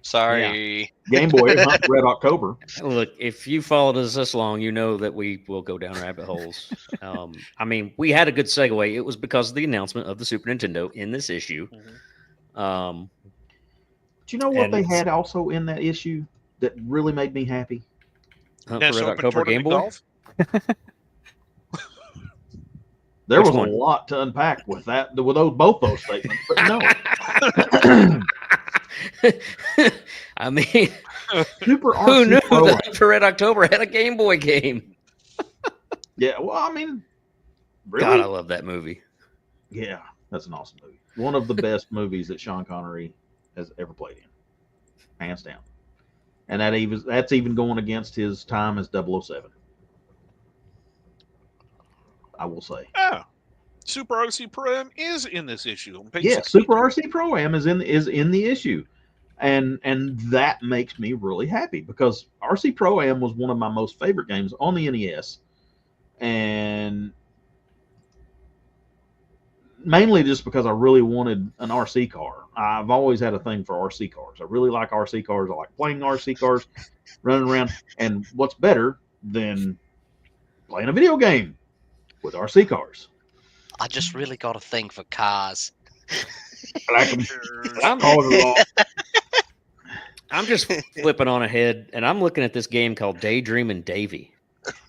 Sorry. Game Boy Hunt Red October. Look, if you followed us this long, you know that we will go down rabbit holes. I mean, we had a good segue. It was because of the announcement of the Super Nintendo in this issue. Do you know what they had also in that issue that really made me happy? Hunt for Red October Game Boy. There Which was one? a lot to unpack with that, with both those statements. But no. I mean, Super who RC knew Pro. that Hunt for Red October had a Game Boy game? Yeah, well, I mean, really? God, I love that movie. Yeah, that's an awesome movie. One of the best movies that Sean Connery has ever played in, hands down. And that's even going against his time as 007. I will say. Ah, Super RC Pro Am is in this issue on page 16. Super RC Pro Am is in the issue, and that makes me really happy because RC Pro Am was one of my most favorite games on the NES, and mainly just because I really wanted an RC car. I've always had a thing for RC cars. I really like RC cars. I like playing RC cars, running around, and what's better than playing a video game with RC cars? I just really got a thing for cars. I'm just flipping on ahead, and I'm looking at this game called Daydreamin' Davy.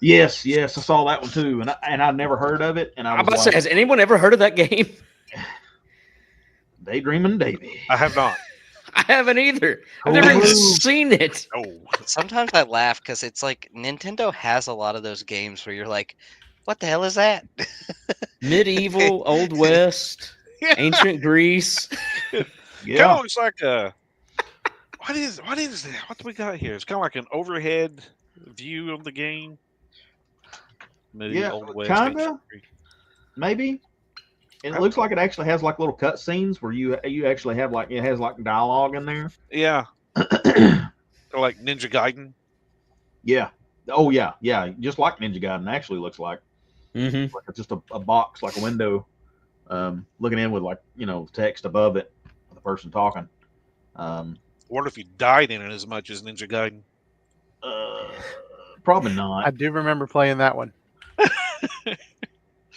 Yes, I saw that one too, and I'd never heard of it. And I was about to say, has anyone ever heard of that game? Daydreamin' Davy. I have not. I haven't either. I've never even seen it. Oh, Sometimes I laugh because it's like Nintendo has a lot of those games where you're like, what the hell is that? Medieval, Old West, ancient Greece. Yeah, kind of looks like what is that? What do we got here? It's kind of like an overhead view of the game. Yeah, kinda. Maybe. And it looks like it actually has like little cut scenes where you actually have like, it has like dialogue in there. Yeah. Like Ninja Gaiden. Yeah. Oh yeah, just like Ninja Gaiden actually looks like. Mm-hmm. Like just a box, like a window, looking in with like text above it, the person talking. Wonder if you died in it as much as Ninja Gaiden. Probably not. I do remember playing that one.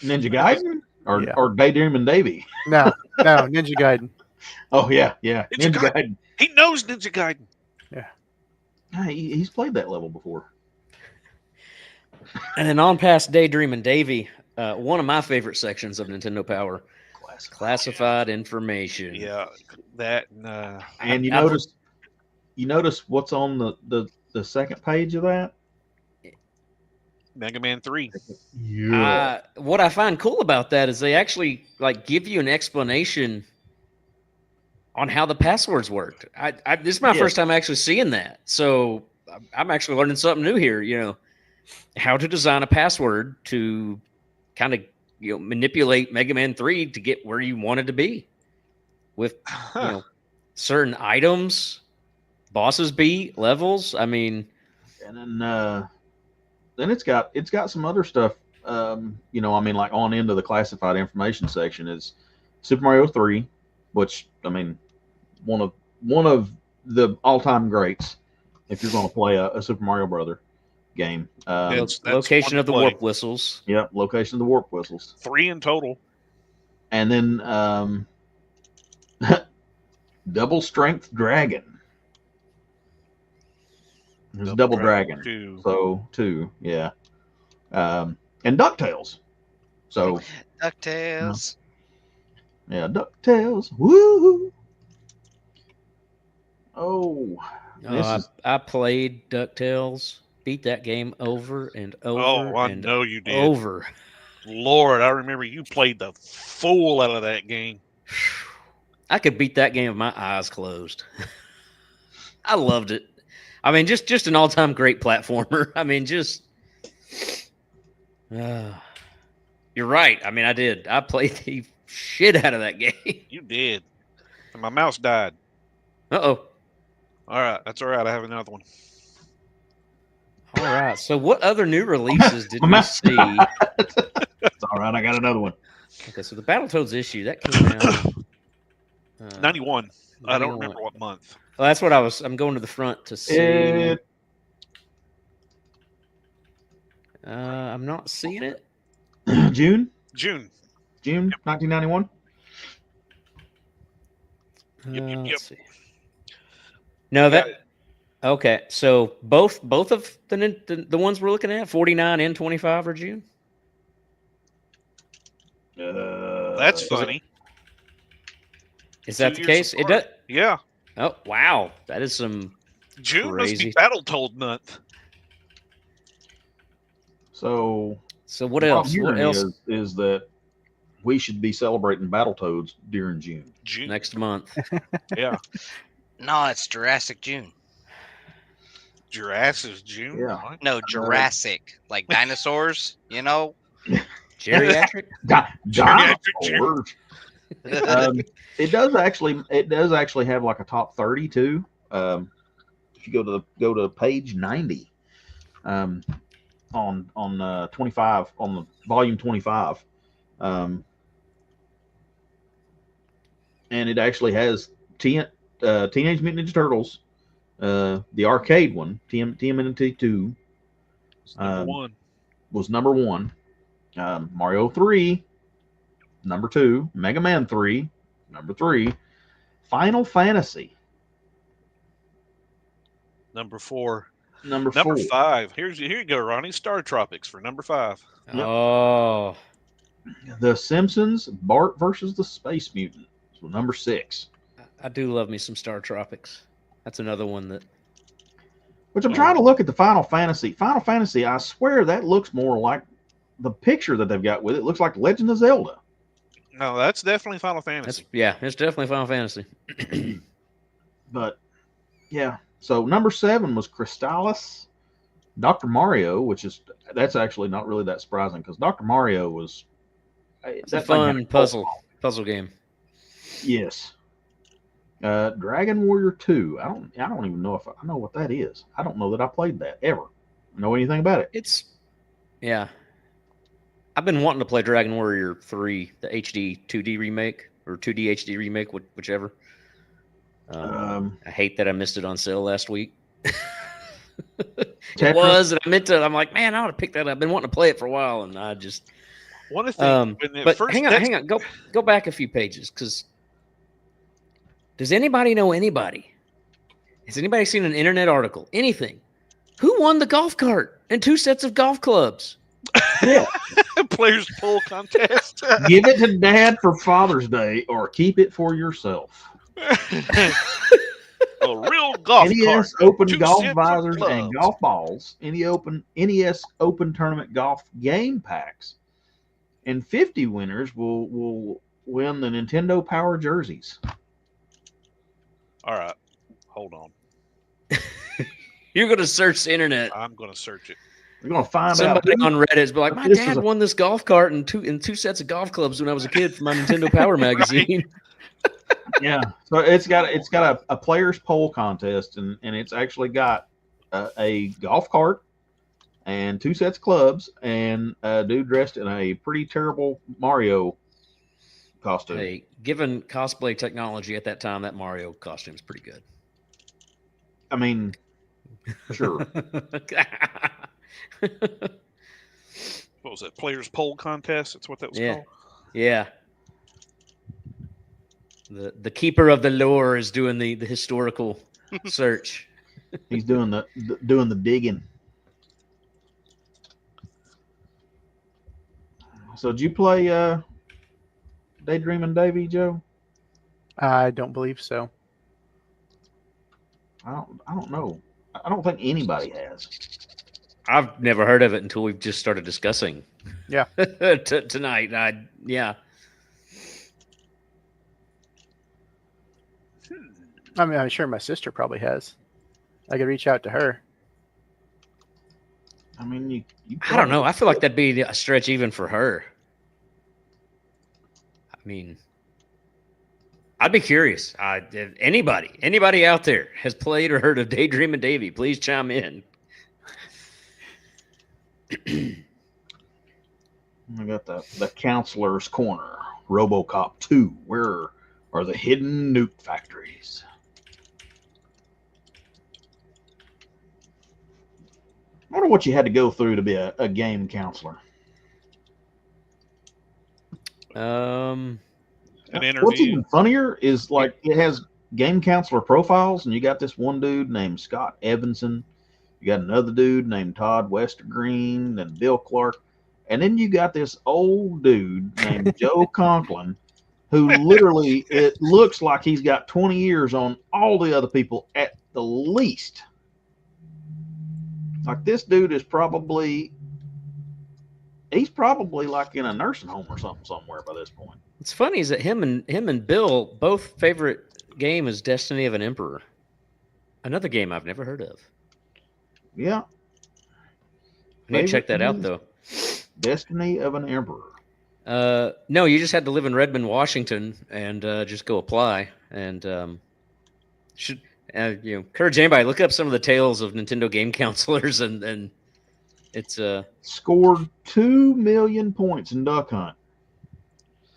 Ninja Gaiden or Daydreamin' Davy. No, Ninja Gaiden. Oh yeah, Ninja Gaiden. He knows Ninja Gaiden. Yeah, he's played that level before. And then on past Daydreamin' Davy, one of my favorite sections of Nintendo Power, classified information. Yeah, that. And you notice what's on the second page of that? Mega Man 3. Yeah. What I find cool about that is they actually give you an explanation on how the passwords worked. This is my first time actually seeing that, so I'm actually learning something new here. How to design a password to kind of manipulate Mega Man 3 to get where you wanted to be with certain items, bosses beat, levels. I mean, and then it's got some other stuff. Like on into the classified information section is Super Mario 3, which I mean, one of the all-time greats. If you're going to play a Super Mario Brother game, That's Location fun of the to play. warp whistles. yep, location of the warp whistles, 3 in total. and then Double Strength Dragon. There's Double Dragon. 2. So 2, yeah. And DuckTales. So DuckTales. yeah, DuckTales. Woo! Oh, this I played DuckTales, beat that game over and over Oh, I and know you did. over. Lord, I remember you played the fool out of that game. I could beat that game with my eyes closed. I loved it. I mean, just an all-time great platformer. I mean, just you're right. I mean, I did. I played the shit out of that game. You did. And my mouse died. Uh-oh. All right, that's all right. I have another one. All right. So what other new releases did we see? It's all right. I got another one. Okay, so the Battletoads issue, that came out 91. I don't 91. remember what month. Well, that's what I'm going to the front to see. I'm not seeing it. June June. 1991. Yep. Let's see. No, that okay. So both of the ones we're looking at, 49 and 25, are June. That's funny. Is that 2 the years case? It apart. does. Yeah. Oh wow, that is some. June Crazy. must be Battletoad month. So So what I'm else? hearing What else is that we should be celebrating Battletoads during June. June. next month? Yeah. No, it's Jurassic June. Jurassic June. Yeah. What? No, Jurassic, like dinosaurs. You know. Geriatric. Dinosaurs. It does actually have like a top 30 too. If you go to page 90, on 25 on the volume 25, and it actually has Teenage Mutant Ninja Turtles, the arcade one, TMNT 2, It's number 1. was number 1. Mario 3, number 2. Mega Man 3, number 3. Final Fantasy, Number 4. number Number 4. 5. Here you go, Ronnie. Star Tropics for number 5. Yep. Oh, The Simpsons, Bart versus the Space Mutant, so number 6. I do love me some Star Tropics. That's another one that. Which I'm trying to look at the Final Fantasy. Final Fantasy, I swear that looks more like the picture that they've got with it. Looks like Legend of Zelda. No, that's definitely Final Fantasy. It's definitely Final Fantasy. But yeah, so number 7 was Crystallis, Dr. Mario, that's actually not really that surprising because Dr. Mario was It's a fun puzzle game. Yes. Dragon Warrior 2. I don't even know if I know what that is. I don't know that I played that ever. Know anything about it? Yeah. I've been wanting to play Dragon Warrior 3, the HD 2D remake or 2D HD remake, whichever. I hate that I missed it on sale last week. It was, and I meant to. I'm like, man, I ought to pick that up. I've been wanting to play it for a while, and I just. One of the things. But hang on. Go back a few pages, because does anybody know anybody? Has anybody seen an internet article? Anything? Who won the golf cart and 2 sets of golf clubs? Yeah. Players poll contest. Give it to Dad for Father's Day, or keep it for yourself. A real golf NES cart. Open 2 golf sets of visors clubs. and golf balls. NES Open Tournament golf game packs. And 50 winners will win the Nintendo Power jerseys. All right, hold on. You're going to search the internet. I'm going to search it. We're gonna find Somebody out. on Reddit is like, my This dad is a- won this golf cart and two sets of golf clubs when I was a kid for my Nintendo Power magazine. Yeah, so it's got a players poll contest, and it's actually got a golf cart and 2 sets of clubs and a dude dressed in a pretty terrible Mario costume. Hey, given cosplay technology at that time, that Mario costume is pretty good. I mean, sure. What was that? Players poll contest. That's what that was Yeah. called. Yeah. The keeper of the lore is doing the historical search. He's doing the digging. So did you play Daydreaming Davy, Joe? I don't believe so. I don't know. I don't think anybody has. I've never heard of it until we've just started discussing. Yeah. Tonight. Yeah. I mean, I'm sure my sister probably has. I could reach out to her. I mean, you I don't know. I feel like that'd be a stretch even for her. I mean, I'd be curious. If anybody out there has played or heard of Daydreaming Davy, please chime in. I got the Counselor's Corner, RoboCop 2. Where are the hidden nuke factories? I wonder what you had to go through to be a game counselor. An What's interview. even funnier is like it has game counselor profiles, and you got this one dude named Scott Evanson. You got another dude named Todd Westergreen, and Bill Clark. And then you got this old dude named Joe Conklin, who literally, it looks like he's got 20 years on all the other people at the least. Like this dude is he's probably like in a nursing home or something somewhere by this point. What's funny is that him and Bill both favorite game is Destiny of an Emperor. Another game I've never heard of. Yeah. I need to check that out though. Destiny of an Emperor. No, you just had to live in Redmond, Washington, and just go apply. And should encourage anybody look up some of the tales of Nintendo game counselors, and it's Scored 2 million points in Duck Hunt.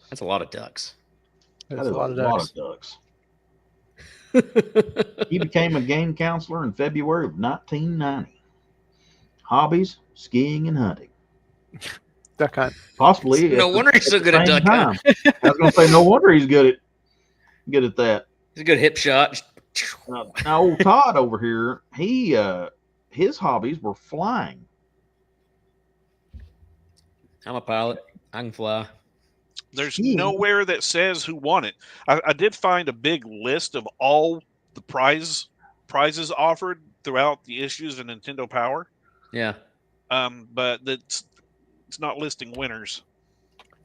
that's a lot of ducks. That's That is a lot of ducks. He became a game counselor in February of 1990. Hobbies: skiing and hunting. Duck Hunt. Possibly. No wonder he's so good at duck hunt. I was going to say, no wonder he's good at that. He's a good hip shot. Now, old Todd over here, his hobbies were flying. I'm a pilot. I can fly. There's nowhere that says who won it. I did find a big list of all the prizes offered throughout the issues of Nintendo Power. Yeah. But it's not listing winners.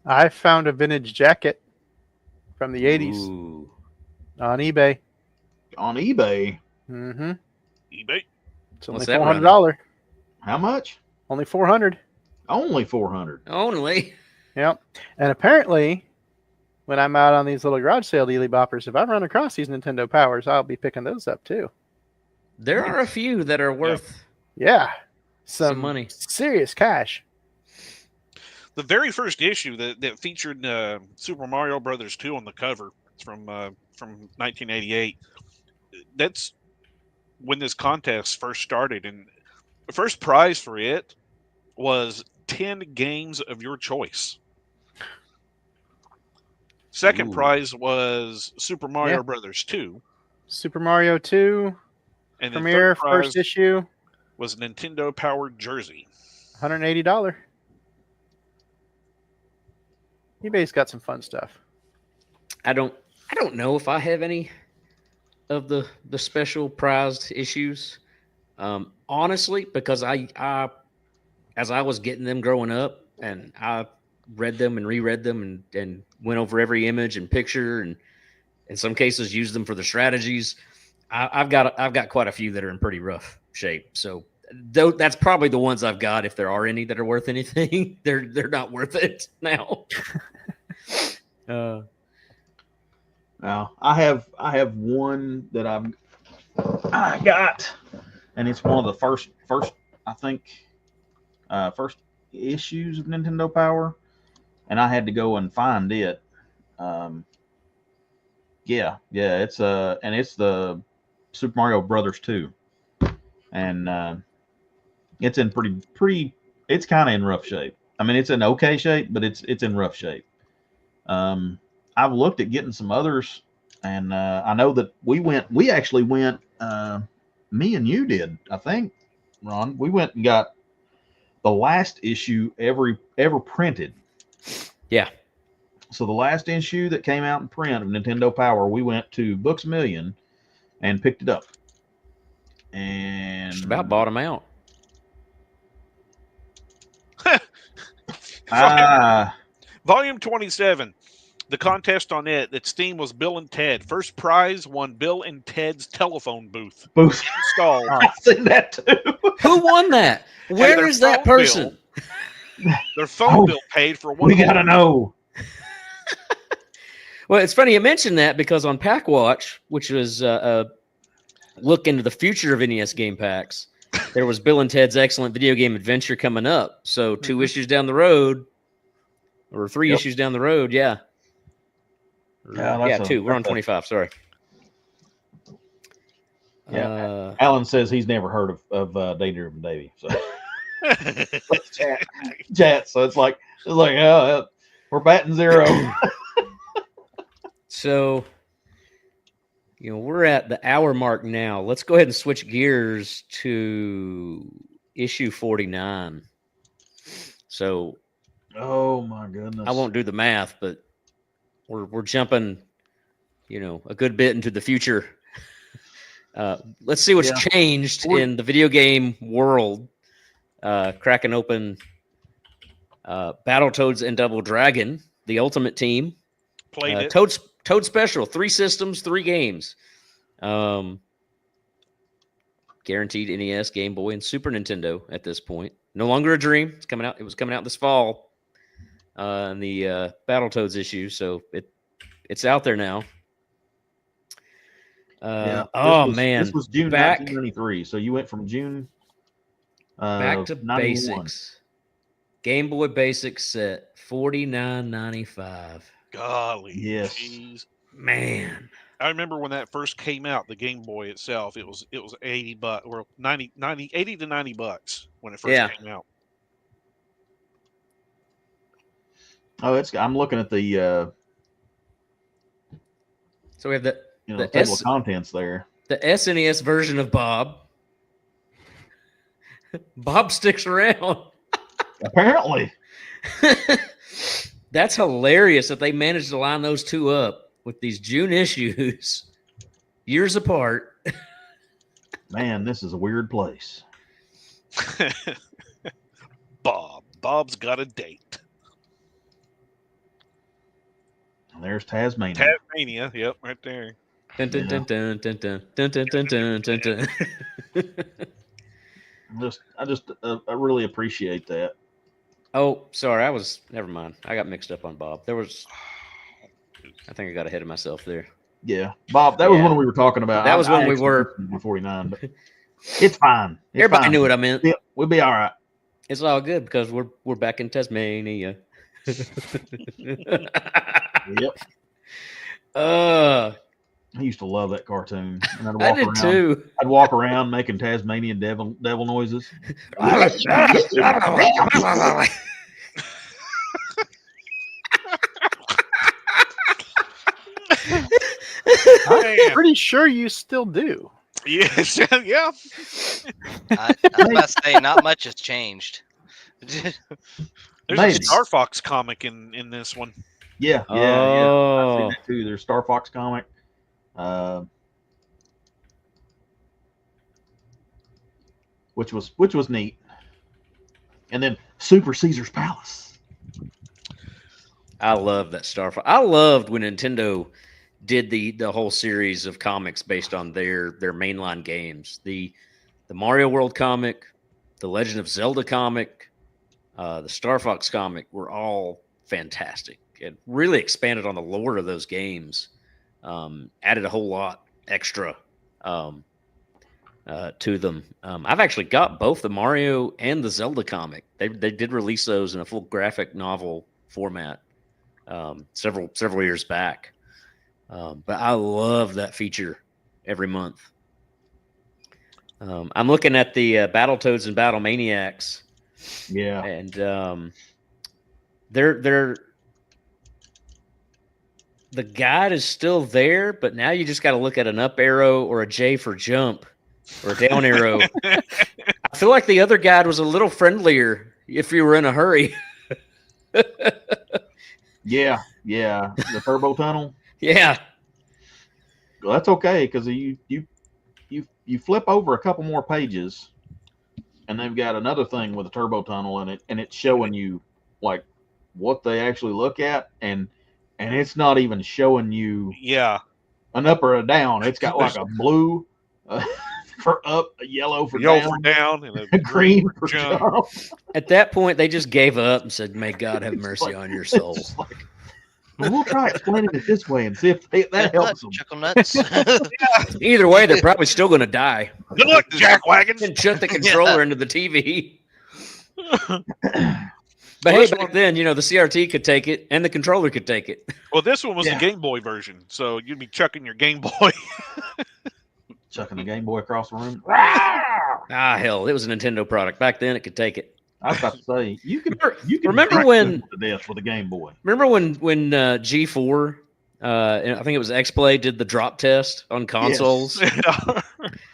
I found a vintage jacket from the 80s Ooh. on eBay. On eBay. Mm-hmm. eBay. It's only What's that $400. How much? Only $400. Only 400. Only. Yep. And apparently, when I'm out on these little garage sale dealy boppers, if I run across these Nintendo Powers, I'll be picking those up too. There are a few that are worth Yeah. some money. Serious cash. The very first issue that featured Super Mario Brothers 2 on the cover, it's from 1988. That's when this contest first started, and the first prize for it was 10 games of your choice. Second prize was Super Mario Brothers 2. Super Mario 2 And premiere the third prize first issue, was a Nintendo powered jersey. $180. eBay's got some fun stuff. I don't know if I have any of the special prized issues. Honestly, because I as I was getting them growing up, and I read them and reread them and went over every image and picture, and in some cases used them for the strategies. I've got quite a few that are in pretty rough shape. So that's probably the ones I've got. If there are any that are worth anything, they're not worth it now. Now, I have one that I got, and it's one of the first I think first issues of Nintendo Power, and I had to go and find it. Yeah, it's and it's the Super Mario Brothers 2, and it's in pretty. It's kind of in rough shape. I mean, it's in okay shape, but it's in rough shape. I've looked at getting some others, and I know that we actually went. Me and you did, I think, Ron. We went and got the last issue ever printed. Yeah. So the last issue that came out in print of Nintendo Power, we went to Books A Million and picked it up. And Just about bought them out. Volume 27. The contest on it, its theme was Bill and Ted. First prize won Bill and Ted's telephone booth. Installed. I've seen that too. Who won that? Where their is that phone person? Their phone bill paid for one. We gotta know. Well, it's funny you mentioned that because on Pack Watch, which was a look into the future of NES game packs, there was Bill and Ted's Excellent Video Game Adventure coming up. So 2 issues down the road, or 3 issues down the road, yeah. Yeah, 2. We're on 25. Sorry. Yeah. Alan says he's never heard of Daydream Davy. So chat. So it's like oh, we're batting 0. So, we're at the hour mark now. Let's go ahead and switch gears to issue 49. So, oh my goodness, I won't do the math, but we're jumping, a good bit into the future. Let's see what's changed in the video game world. Cracking open Battletoads and Double Dragon, the Ultimate Team. Played it. Toad Special, 3 systems, 3 games. Guaranteed NES, Game Boy, and Super Nintendo at this point. No longer a dream. It's coming out. It was coming out this fall in the Battletoads issue, so it's out there now. This was June 1993. So you went from June back to 91. basics. Game Boy Basics set, $49.95. Golly, yes, geez. Man. I remember when that first came out, the Game Boy itself, it was $80 or 80 to $90 when it first came out. Oh, I'm looking at the so we have the table of contents there. The SNES version of Bob. Bob sticks around. Apparently. That's hilarious that they managed to line those two up with these June issues years apart. Man, this is a weird place. Bob's got a date. And there's Tasmania. Tasmania, yep, right there. Dun, dun, dun, dun, dun, dun, dun, dun, dun, dun, dun. I really appreciate that. Oh, sorry, never mind. I got mixed up on Bob. I think I got ahead of myself there. Yeah, Bob, that was when we were talking about. That was when we were 49, but it's fine. Everybody knew what I meant. Yeah, we'll be all right. It's all good because we're back in Tasmania. Yep. I used to love that cartoon. And I did too. I'd walk around making Tasmanian devil noises. I'm pretty sure you still do. Yes, yeah. I was about to say, not much has changed. There's Maybe. a Star Fox comic in this one. Yeah. I've seen that too. There's Star Fox comic. Which was neat. And then Super Caesar's Palace. I love that Star Fox. I loved when Nintendo did the whole series of comics based on their mainline games. The Mario World comic, the Legend of Zelda comic, the Star Fox comic were all fantastic. It really expanded on the lore of those games. Added a whole lot extra to them. I've actually got both the Mario and the Zelda comic. They did release those in a full graphic novel format several years back. But I love that feature every month. I'm looking at the Battletoads and Battle Maniacs, Yeah. and they're the guide is still there, but now you just got to look at an up arrow or a J for jump or a down arrow. I feel like the other guide was a little friendlier if you were in a hurry. Yeah. The turbo tunnel. Yeah. Well, that's okay because you flip over a couple more pages, and they've got another thing with a turbo tunnel in it, and it's showing you like what they actually look at, and it's not even showing you Yeah. an up or a down. It's got like a blue for up, a yellow for Yellow down, for down, and a a green for jump. jump. At that point, they just gave up and said, "May God have mercy on your soul." It's just like, well, we'll try explaining it this way and see if that Good helps luck, them. Chuckle Nuts. Either way, they're probably still going to die. Good luck, jackwagons. And shut the controller into the TV. But Well, hey, this back one- then, the CRT could take it and the controller could take it. Well, this one was Yeah. the Game Boy version, so you'd be chucking your Game Boy. Chucking the Game Boy across the room. Ah, hell, it was a Nintendo product. Back then, it could take it. I was about to say you could Remember crack when- them to death with a Game Boy. Remember when G4, and I think it was X-Play, did the drop test on consoles?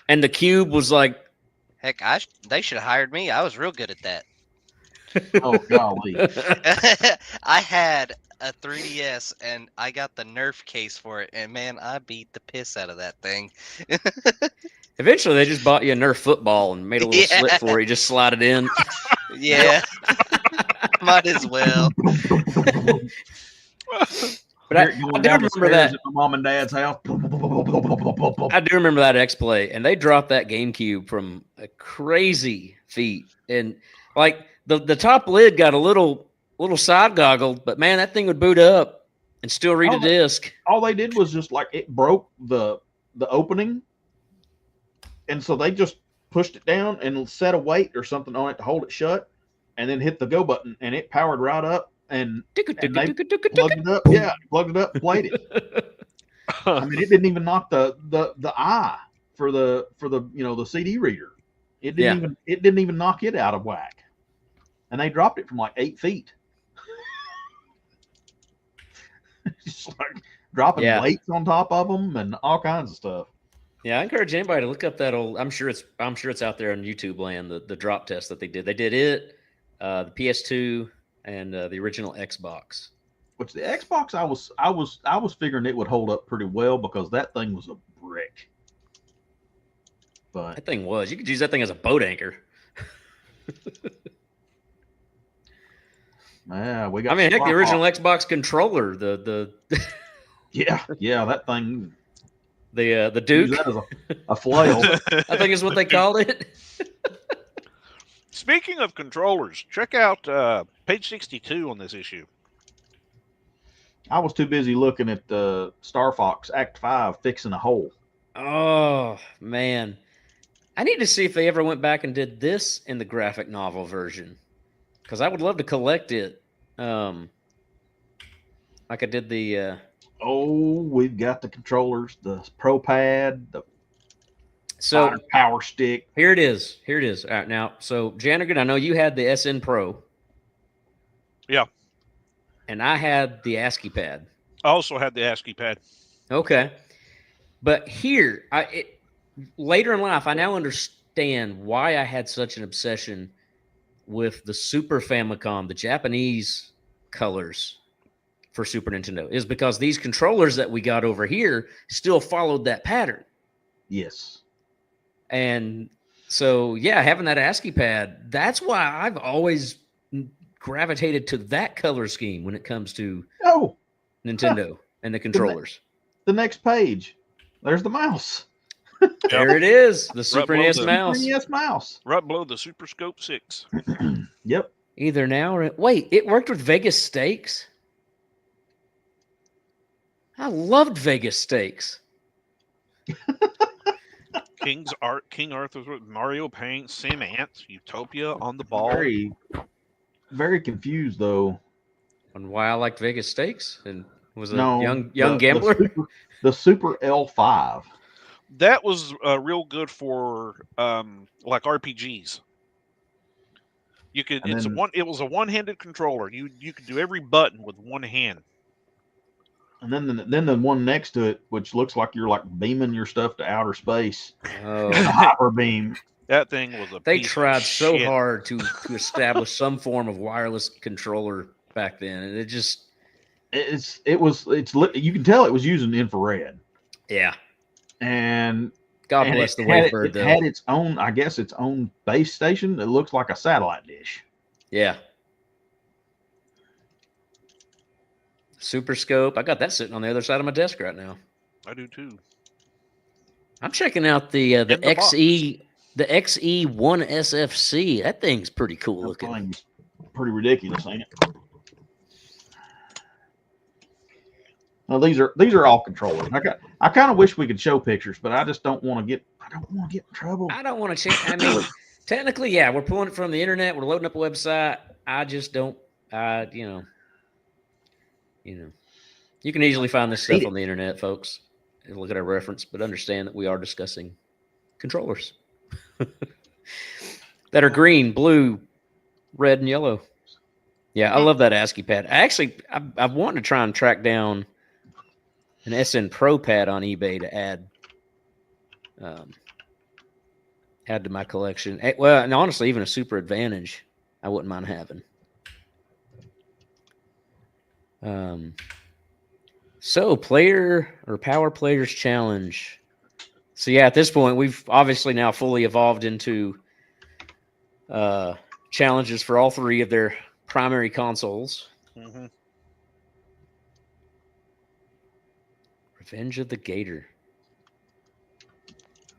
And the Cube was like, Heck, they should have hired me. I was real good at that. Oh golly! I had a 3DS and I got the Nerf case for it, and man, I beat the piss out of that thing. eventually they just bought you a Nerf football and made a little slit for it. You just slide it in. Yeah, might as well. But I You're going do down the remember stairs that. at my mom and dad's house. I do remember that X-Play, and they dropped that GameCube from a crazy feat. And like the top lid got a little side goggle, but man, that thing would boot up and still read a disc. All they did was just like it broke the opening, and so they just pushed it down and set a weight or something on it to hold it shut, and then hit the go button, and it powered right up. And they plugged it up. Yeah, plugged it up, played it. I mean, it didn't even knock the eye for the the CD reader. It didn't even knock it out of whack. And they dropped it from like 8 feet. Just like dropping weights on top of them and all kinds of stuff. Yeah, I encourage anybody to look up that old. I'm sure it's out there on YouTube land. The drop test that they did. They did it, the PS2. And the original Xbox. Which the Xbox, I was figuring it would hold up pretty well because that thing was a brick. But that thing was. You could use that thing as a boat anchor. Yeah, we got. I mean, heck, the original Xbox controller, the yeah, that thing. The Duke. Use that as a flail. I think is what they called it. Speaking of controllers, check out page 62 on this issue. I was too busy looking at Star Fox Act 5 fixing a hole. Oh, man. I need to see if they ever went back and did this in the graphic novel version. Because I would love to collect it. Like I did the... we've got the controllers, the Pro Pad, the So power stick. Here it is. All right, now, so Janigan, I know you had the SN Pro. Yeah. And I had the ASCII pad. I also had the ASCII pad. Okay. But here, later in life, I now understand why I had such an obsession with the Super Famicom, the Japanese colors for Super Nintendo, is because these controllers that we got over here still followed that pattern. Yes. And so, yeah, having that ASCII pad, that's why I've always gravitated to that color scheme when it comes to Nintendo and the controllers. The next page, there's the mouse. There it is, the Super Right NES below mouse. Super NES mouse. Right below the Super Scope 6. Yep. Either now or... Wait, it worked with Vegas Stakes? I loved Vegas Stakes. King Arthur's with Mario Paint, Sim Ants, Utopia on the ball. Very, very confused though. On why I like Vegas Stakes and was a No, young gambler. The Super L5. That was real good for like RPGs. You could. And then- It was a one-handed controller. You could do every button with one hand. And then the one next to it, which looks like you're like beaming your stuff to outer space. Oh, The hyper beam. That thing was a. they piece of tried so shit. hard to establish some form of wireless controller back then, and it just You can tell it was using infrared. yeah. And God and bless the had Wavebird it though. had its own, I guess, its own base station. It looks like a satellite dish. Yeah. Super Scope. I got that sitting on the other side of my desk right now. I do too. I'm checking out the In the box. XE the XE1 SFC. That thing's pretty cool That looking. thing's pretty ridiculous, ain't it? Well, these are all controllers. I kind of wish we could show pictures, but I just don't want to get in trouble. I don't want to change. I mean, technically, yeah, we're pulling it from the internet. We're loading up a website. I just don't. You can easily find this stuff on the internet, folks. And look at our reference, but understand that we are discussing controllers that are green, blue, red, and yellow. Yeah, I love that ASCII pad. I've wanted to try and track down an SN Pro pad on eBay to add to my collection. Well, and honestly, even a Super Advantage, I wouldn't mind having. So player or power players challenge. So yeah, at this point, we've obviously now fully evolved into challenges for all three of their primary consoles. Mm-hmm. Revenge of the Gator.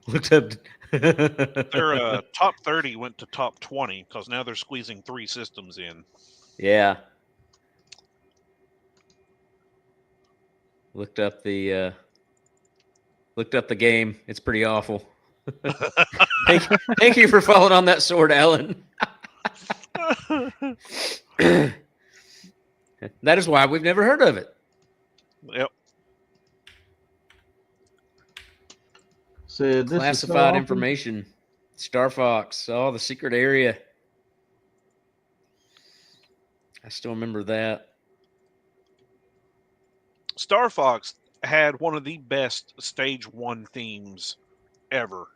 Looked up. Their top 30 went to top 20 because now they're squeezing 3 systems in. Yeah. Looked up the game. It's pretty awful. Thank you for following on that sword, Alan. That is why we've never heard of it. Yep. Said this Classified is so awesome. information. Star Fox. Oh, the secret area. I still remember that. Star Fox had one of the best stage 1 themes ever.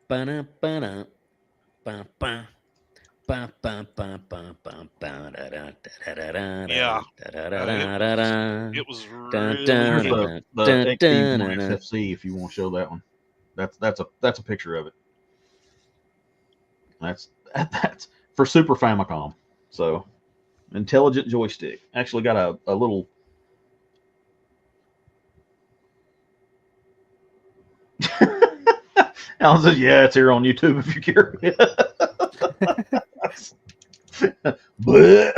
Yeah. It was Dun, really dun, good. The Dun, XE1 dun, dun, dun. SFC, if you want to show that one. That's a picture of it. That's for Super Famicom. So intelligent joystick. Actually got a little Alan says, yeah, it's here on YouTube if you're curious. But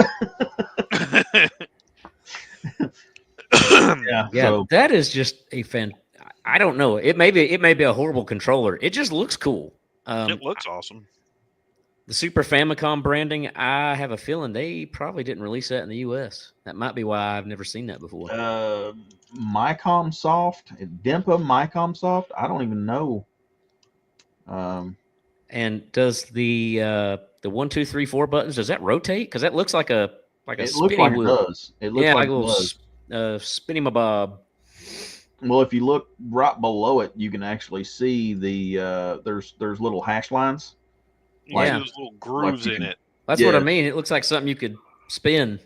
yeah, Yeah, so that is just a fan. I don't know. It may be a horrible controller. It just looks cool. It looks awesome. The Super Famicom branding, I have a feeling they probably didn't release that in the U.S. That might be why I've never seen that before. Micom Soft, Dempa Micom Soft. I don't even know. And does the 1, 2, 3, 4 buttons, does that rotate? Because that looks like a It looks spinny like wheel. it does. It looks Yeah, like like a it little does. spinny mabob. Well, if you look right below it, you can actually see the there's little hash lines. Yeah. There's little grooves you in can- it. That's what I Yeah. mean. It looks like something you could spin.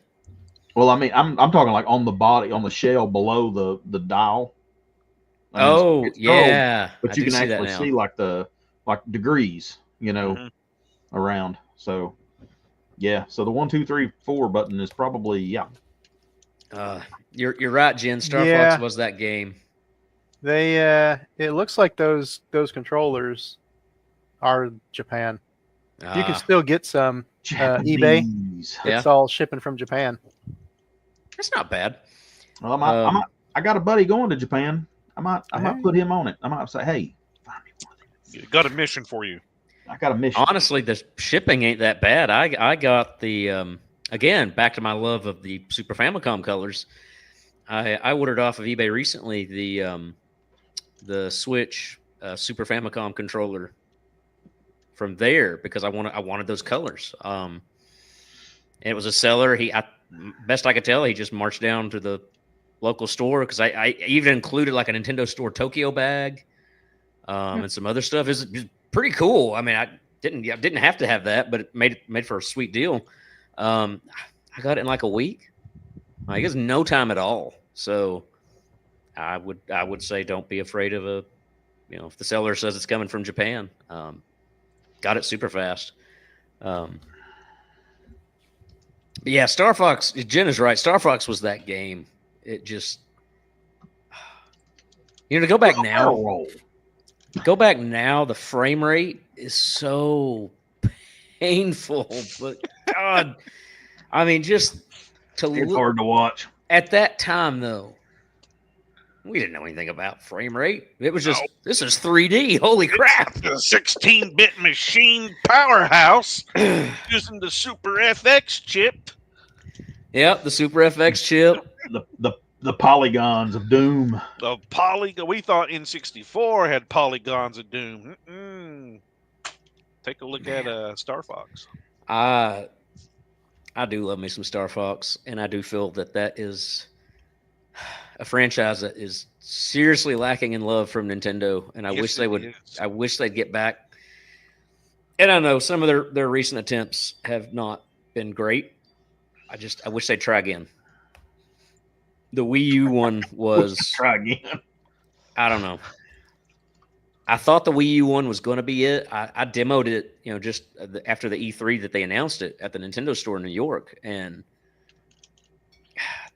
Well, I mean, I'm talking like on the body, on the shell below the dial. I mean, Oh, it's curved, yeah. but I you do can see that actually now. see like degrees, Mhm. around. So yeah, so the 1, 2, 3, 4 button is probably You're right, Jen. Star Yeah. Fox was that game. They it looks like those controllers are Japan. You can still get some. eBay? Japanese. Yeah. It's all shipping from Japan. That's not bad. Well, Um, I got a buddy going to Japan. I might put him on it. I might say, hey, find me one of these. Got a mission for you. I got a mission. Honestly, the shipping ain't that bad. I got the again, back to my love of the Super Famicom colors. I ordered off of eBay recently the Switch Super Famicom controller from there because I wanted those colors. And it was a seller. Best I could tell, he just marched down to the local store because I even included like a Nintendo Store Tokyo bag and some other stuff. It's pretty cool. I mean, I didn't have to have that, but it made for a sweet deal. I got it in like a week. Like it's no time at all. So I would say don't be afraid of if the seller says it's coming from Japan. Got it super fast. But yeah, Star Fox. Jen is right. Star Fox was that game. It just, to go back now. Go back now. The frame rate is so painful. But God, I mean, just to It's hard to watch. At that time, though, we didn't know anything about frame rate. It was just this is 3D. Holy crap! The 16-bit machine powerhouse using the Super FX chip. Yep, the Super FX chip. The polygons of doom. The polygon. We thought N64 had polygons of doom. Take a look at Star Fox. I do love me some Star Fox, and I do feel that is a franchise that is seriously lacking in love from Nintendo, and I wish they would. I wish they'd get back. And I know some of their recent attempts have not been great. I wish they'd try again. The Wii U one was try again. I don't know. I thought the Wii U one was going to be it. I demoed it, just after the E3 that they announced it at the Nintendo store in New York. And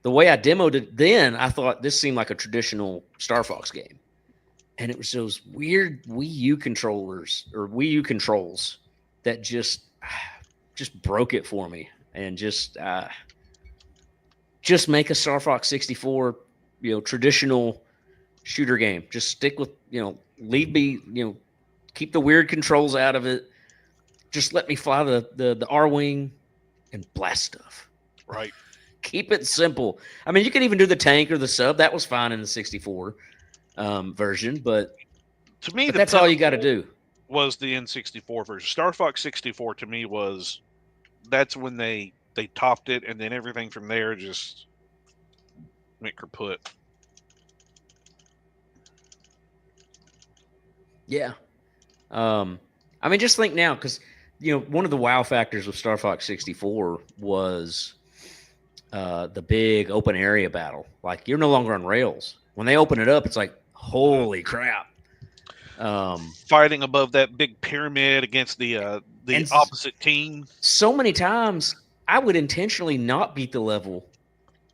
the way I demoed it then, I thought this seemed like a traditional Star Fox game. And it was those weird Wii U controllers or Wii U controls that just broke it for me. And just make a Star Fox 64, traditional shooter game. Just stick with, leave me, keep the weird controls out of it. Just let me fly the R-Wing and blast stuff. Right. Keep it simple. I mean, you could even do the tank or the sub. That was fine in the 64 version, but to me, that's all you got to do. Was the N64 version. Star Fox 64 to me that's when they topped it, and then everything from there just went kaput. Yeah. I mean, just think now, because, one of the wow factors of Star Fox 64 was the big open area battle. Like, you're no longer on rails. When they open it up, it's like, holy crap. Fighting above that big pyramid against the opposite team. So many times, I would intentionally not beat the level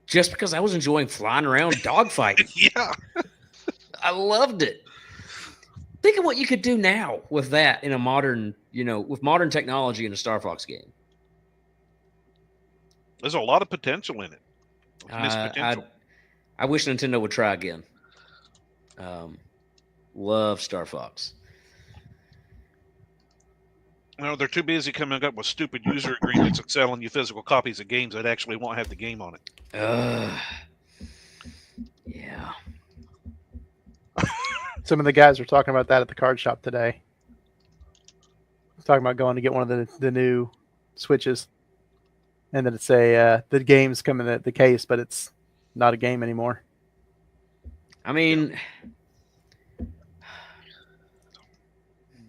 just because I was enjoying flying around dogfighting. Yeah. I loved it. Think of what you could do now with that in a modern, with modern technology in a Star Fox game. There's a lot of potential in it. Missed potential. I wish Nintendo would try again. Love Star Fox. They're too busy coming up with stupid user agreements and selling you physical copies of games that actually won't have the game on it. Yeah. Some of the guys were talking about that at the card shop today. Talking about going to get one of the new Switches. And then it's the games come in the case, but it's not a game anymore. I mean...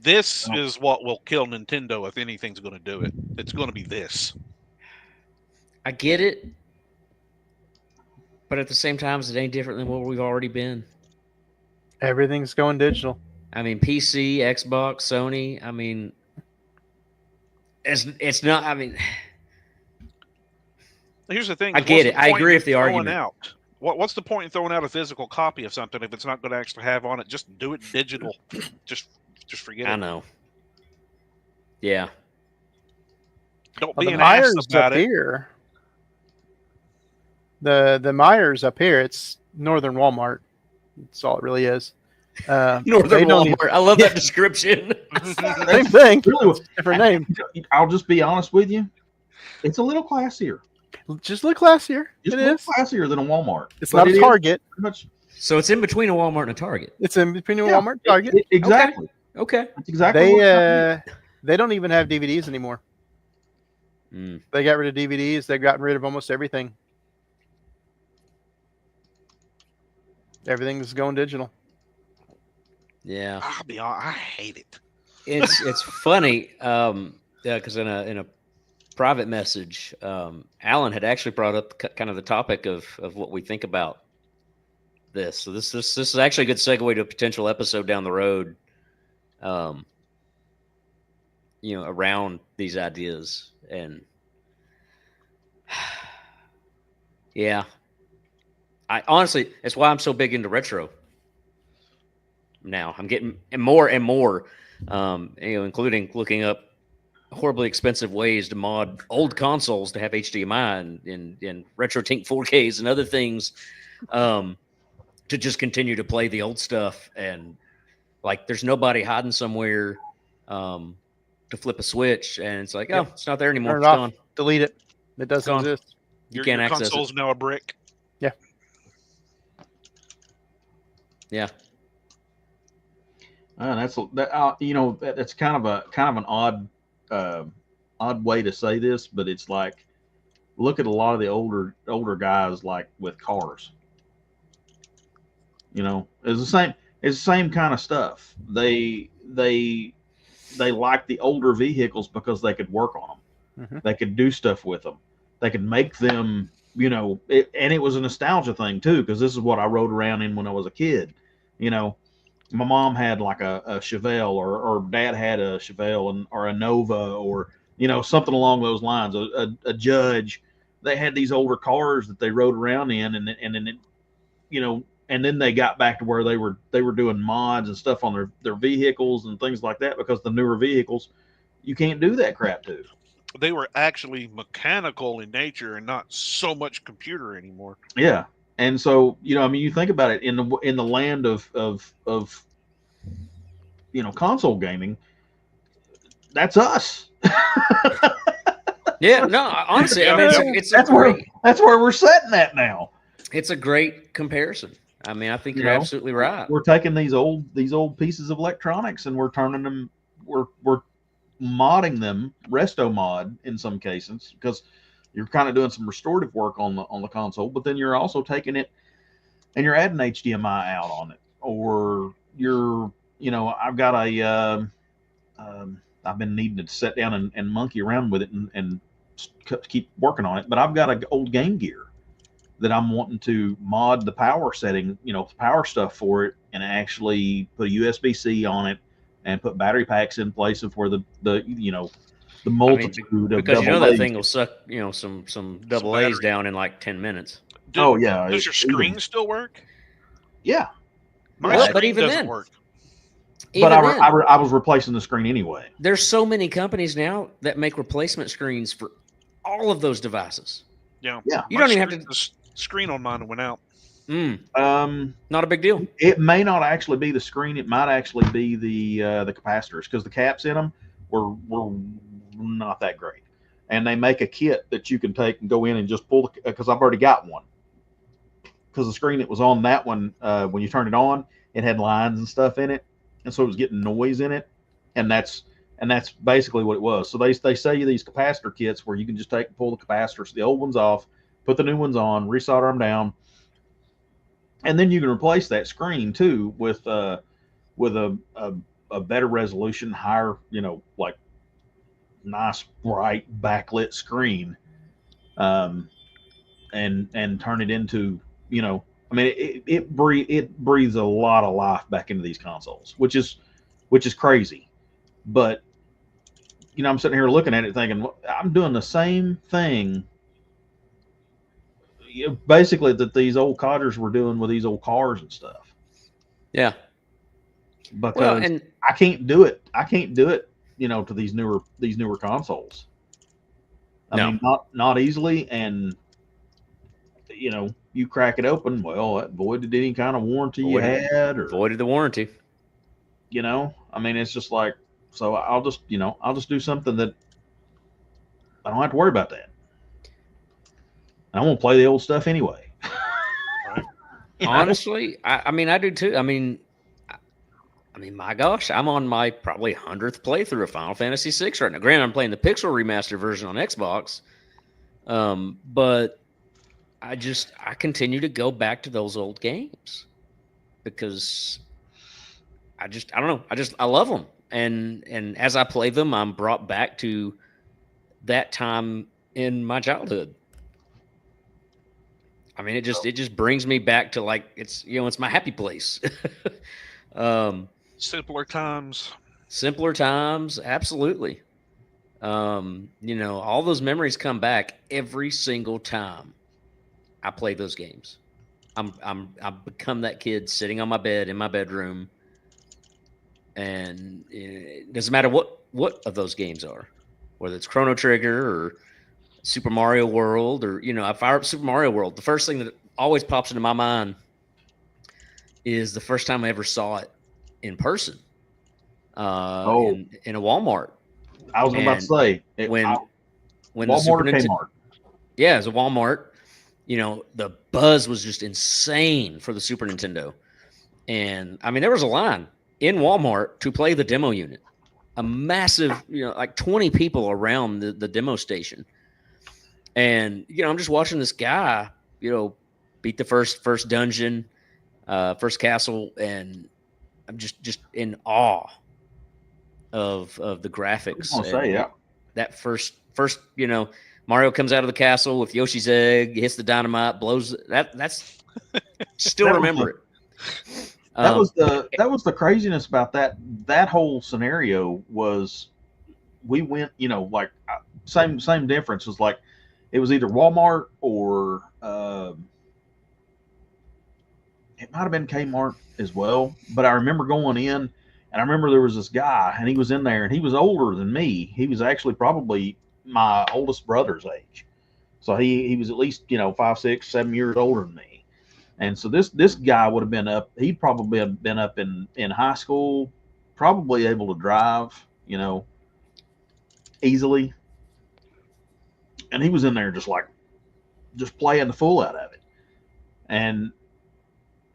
This is what will kill Nintendo if anything's going to do it. It's going to be this. I get it. But at the same time, it ain't different than what we've already been. Everything's going digital. I mean, PC, Xbox, Sony. I mean, it's not. I mean, here's the thing. I get it. I agree with the argument. What's the point in throwing out a physical copy of something if it's not going to actually have on it? Just do it digital. Just forget it. I know. Yeah. Don't be the an ass about up it. Here, the Myers up here, it's Northern Walmart. That's all it really is. Northern Walmart. I love that description. Same thing. Really, different name. I'll just be honest with you. It's a little classier. Just a little classier. Just It a little is. classier than a Walmart. It's But not a it is Target. pretty much So it's in between a Walmart and a Target. It's in between a Yeah, Walmart and Target. exactly. Okay. That's exactly what it is. They don't even have DVDs anymore. Mm. They got rid of DVDs. They've gotten rid of almost everything. Everything's going digital. Yeah. I'll be honest, I hate it. It's funny because in a private message, Alan had actually brought up kind of the topic of what we think about this. So this is actually a good segue to a potential episode down the road. Around these ideas, and yeah, I honestly, that's why I'm so big into retro. Now I'm getting more and more, including looking up horribly expensive ways to mod old consoles to have HDMI and RetroTink 4Ks and other things, to just continue to play the old stuff. And like, there's nobody hiding somewhere to flip a switch, and it's like, oh, it's not there anymore. Turn It's it off. gone. Delete it. It doesn't gone. exist. You Your can't access console's it. now a brick. Yeah. Yeah. That's kind of an odd way to say this, but it's like, look at a lot of the older guys, like with cars. It's the same kind of stuff. They like the older vehicles because they could work on them. Mhm. They could do stuff with them. They could make them, and it was a nostalgia thing too, because this is what I rode around in when I was a kid. My mom had like a Chevelle, or dad had a Chevelle or a Nova, or something along those lines. A Judge. They had these older cars that they rode around in, and then and then they got back to where they were doing mods and stuff on their vehicles and things like that, because the newer vehicles, you can't do that crap to. They were actually mechanical in nature and not so much computer anymore. Yeah. And so, you think about it, in the land of console gaming, that's us. Yeah. No, honestly, I mean, it's that's where we're sitting at now. It's a great comparison. I mean, I think you're absolutely right. We're taking these old pieces of electronics, and we're turning them, we're modding them, resto mod in some cases, because you're kind of doing some restorative work on the console, but then you're also taking it and you're adding HDMI out on it, or I've got I've been needing to sit down and monkey around with it and keep working on it, but I've got an old Game Gear that I'm wanting to mod the power setting, power stuff for it, and actually put a USB-C on it and put battery packs in place of where the multitude of because double that A's. thing will suck some double A's down in like 10 minutes. Yeah. Does your screen still work? Yeah. My Well, screen but even doesn't then, work. But I was replacing the screen anyway. There's so many companies now that make replacement screens for all of those devices. Yeah. You don't even have to. The screen on mine went out. Not a big deal. It may not actually be the screen. It might actually be the capacitors, because the caps in them were not that great. And they make a kit that you can take and go in and just pull, because I've already got one. Because the screen that was on that one, when you turned it on, it had lines and stuff in it, and so it was getting noise in it, and that's basically what it was. So they sell you these capacitor kits where you can just take and pull the capacitors, the old ones off, put the new ones on, resolder them down, and then you can replace that screen too with a better resolution, higher, like nice bright backlit screen, and turn it into, I mean, it breathes a lot of life back into these consoles, which is crazy. But I'm sitting here looking at it thinking, I'm doing the same thing, basically, that these old codgers were doing with these old cars and stuff. Yeah. Because I can't do it. To these newer consoles. I mean, not easily. And you crack it open, well, that voided any kind of warranty you had, or voided the warranty. I mean, it's just like, so I'll just do something that I don't have to worry about that. I won't play the old stuff anyway. You know? Honestly, I mean, I do too. I mean, my gosh, I'm on my probably 100th playthrough of Final Fantasy VI right now. Granted, I'm playing the Pixel Remaster version on Xbox, but I continue to go back to those old games because I don't know. I love them, and as I play them, I'm brought back to that time in my childhood. I mean, it just brings me back to like it's my happy place. Simpler times. Simpler times, absolutely. All those memories come back every single time I play those games. I've become that kid sitting on my bed in my bedroom, and it doesn't matter what of those games are, whether it's Chrono Trigger or Super Mario World, or I fire up Super Mario World. The first thing that always pops into my mind is the first time I ever saw it in person, in a Walmart. I was about to say when Walmart the Super or Nintendo, Kmart. yeah, it was a Walmart. The buzz was just insane for the Super Nintendo, and I mean there was a line in Walmart to play the demo unit, a massive, like 20 people around the demo station. And I'm just watching this guy, beat the first dungeon, first castle, and I'm just in awe of the graphics. I was gonna say, yeah. That first, Mario comes out of the castle with Yoshi's egg, hits the dynamite, blows that's still remember it. That was the craziness about that whole scenario was we went, like same difference was like it was either Walmart or it might have been Kmart as well. But I remember going in, and I remember there was this guy, and he was in there, and he was older than me. He was actually probably my oldest brother's age, so he was at least 5, 6, 7 years older than me. And so this guy would have been up. He'd probably have been up in high school, probably able to drive, easily. And he was in there just playing the fool out of it. And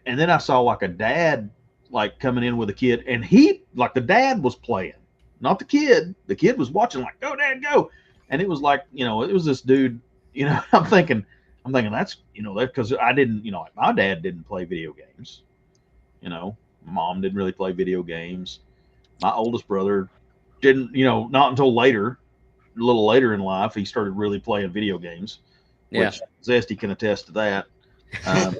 then I saw like a dad like coming in with a kid, and he like the dad was playing, not the kid. The kid was watching like, go dad, go. And it was like, it was this dude, I'm thinking that's, that because I didn't, like my dad didn't play video games. Mom didn't really play video games. My oldest brother didn't, not until later, a little later in life, he started really playing video games. Yeah. Which Zesty can attest to that. Yeah.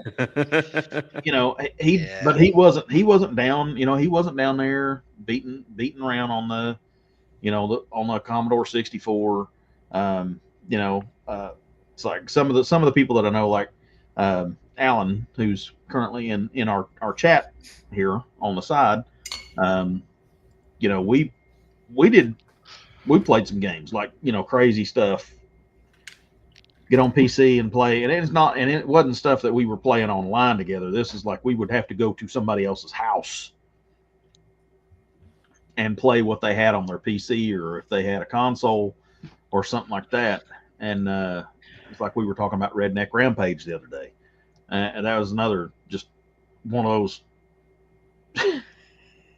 But he wasn't down, he wasn't down there beating around on the, on the Commodore 64. It's like some of the people that I know, like Alan, who's currently in our chat here on the side. We played some games like, crazy stuff. Get on PC and play, and it wasn't stuff that we were playing online together. This is like we would have to go to somebody else's house and play what they had on their PC, or if they had a console or something like that. And it's like we were talking about Redneck Rampage the other day, and that was another just one of those.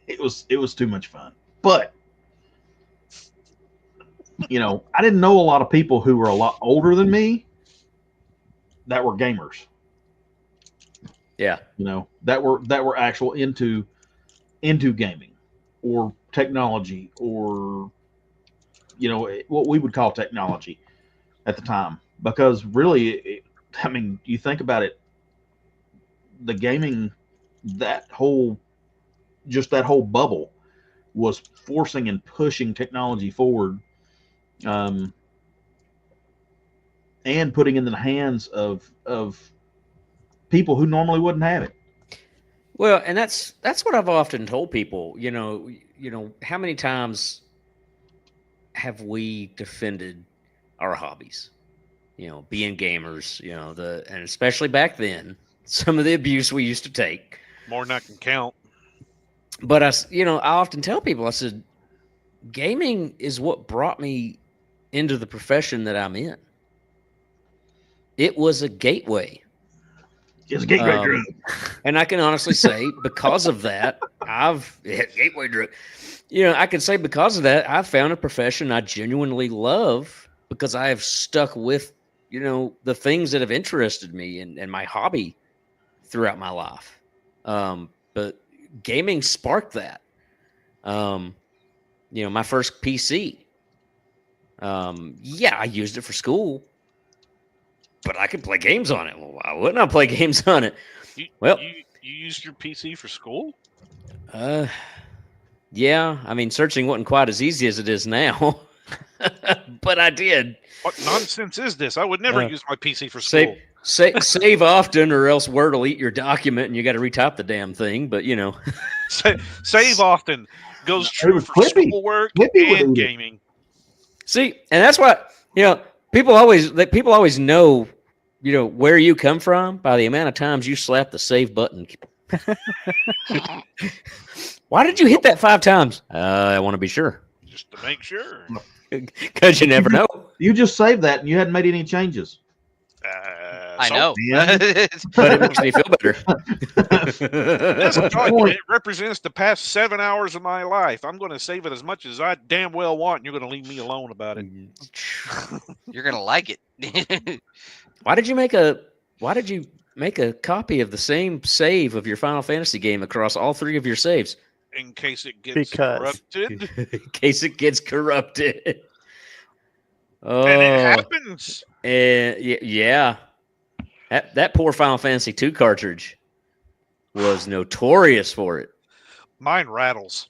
It was too much fun, but I didn't know a lot of people who were a lot older than me that were gamers. Yeah. That were actual into gaming or technology, or what we would call technology at the time. Because really, you think about it, the gaming, that whole bubble was forcing and pushing technology forward, and putting in the hands of people who normally wouldn't have it. Well, and that's what I've often told people. How many times have we defended our hobbies? Being gamers. And especially back then, some of the abuse we used to take. More than I can count. But I often tell people, I said, gaming is what brought me into the profession that I'm in. It was a gateway. It's a gateway drug. And I can honestly say, because of that, gateway drug. I can say because of that, I found a profession I genuinely love because I have stuck with, the things that have interested me and my hobby throughout my life. But gaming sparked that. My first PC. I used it for school, but I could play games on it. Well, why wouldn't I play games on it? You used your PC for school? Yeah. I mean, searching wasn't quite as easy as it is now, but I did. What nonsense is this? I would never use my PC for school. Save often, or else Word will eat your document, and you got to retype the damn thing. But Save often goes true for schoolwork and gaming. See, and that's what people always know. Where you come from by the amount of times you slap the save button. Why did you hit that 5 times? I want to be sure. Just to make sure. Because you never know. You just saved that and you hadn't made any changes. I know. But it makes me feel better. This document represents the past 7 hours of my life. I'm going to save it as much as I damn well want, and you're going to leave me alone about it. You're going to like it. Why did you make a copy of the same save of your Final Fantasy game across all 3 of your saves? In case it gets corrupted. In case it gets corrupted. Oh, and it happens. Yeah. That poor Final Fantasy II cartridge was notorious for it. Mine rattles.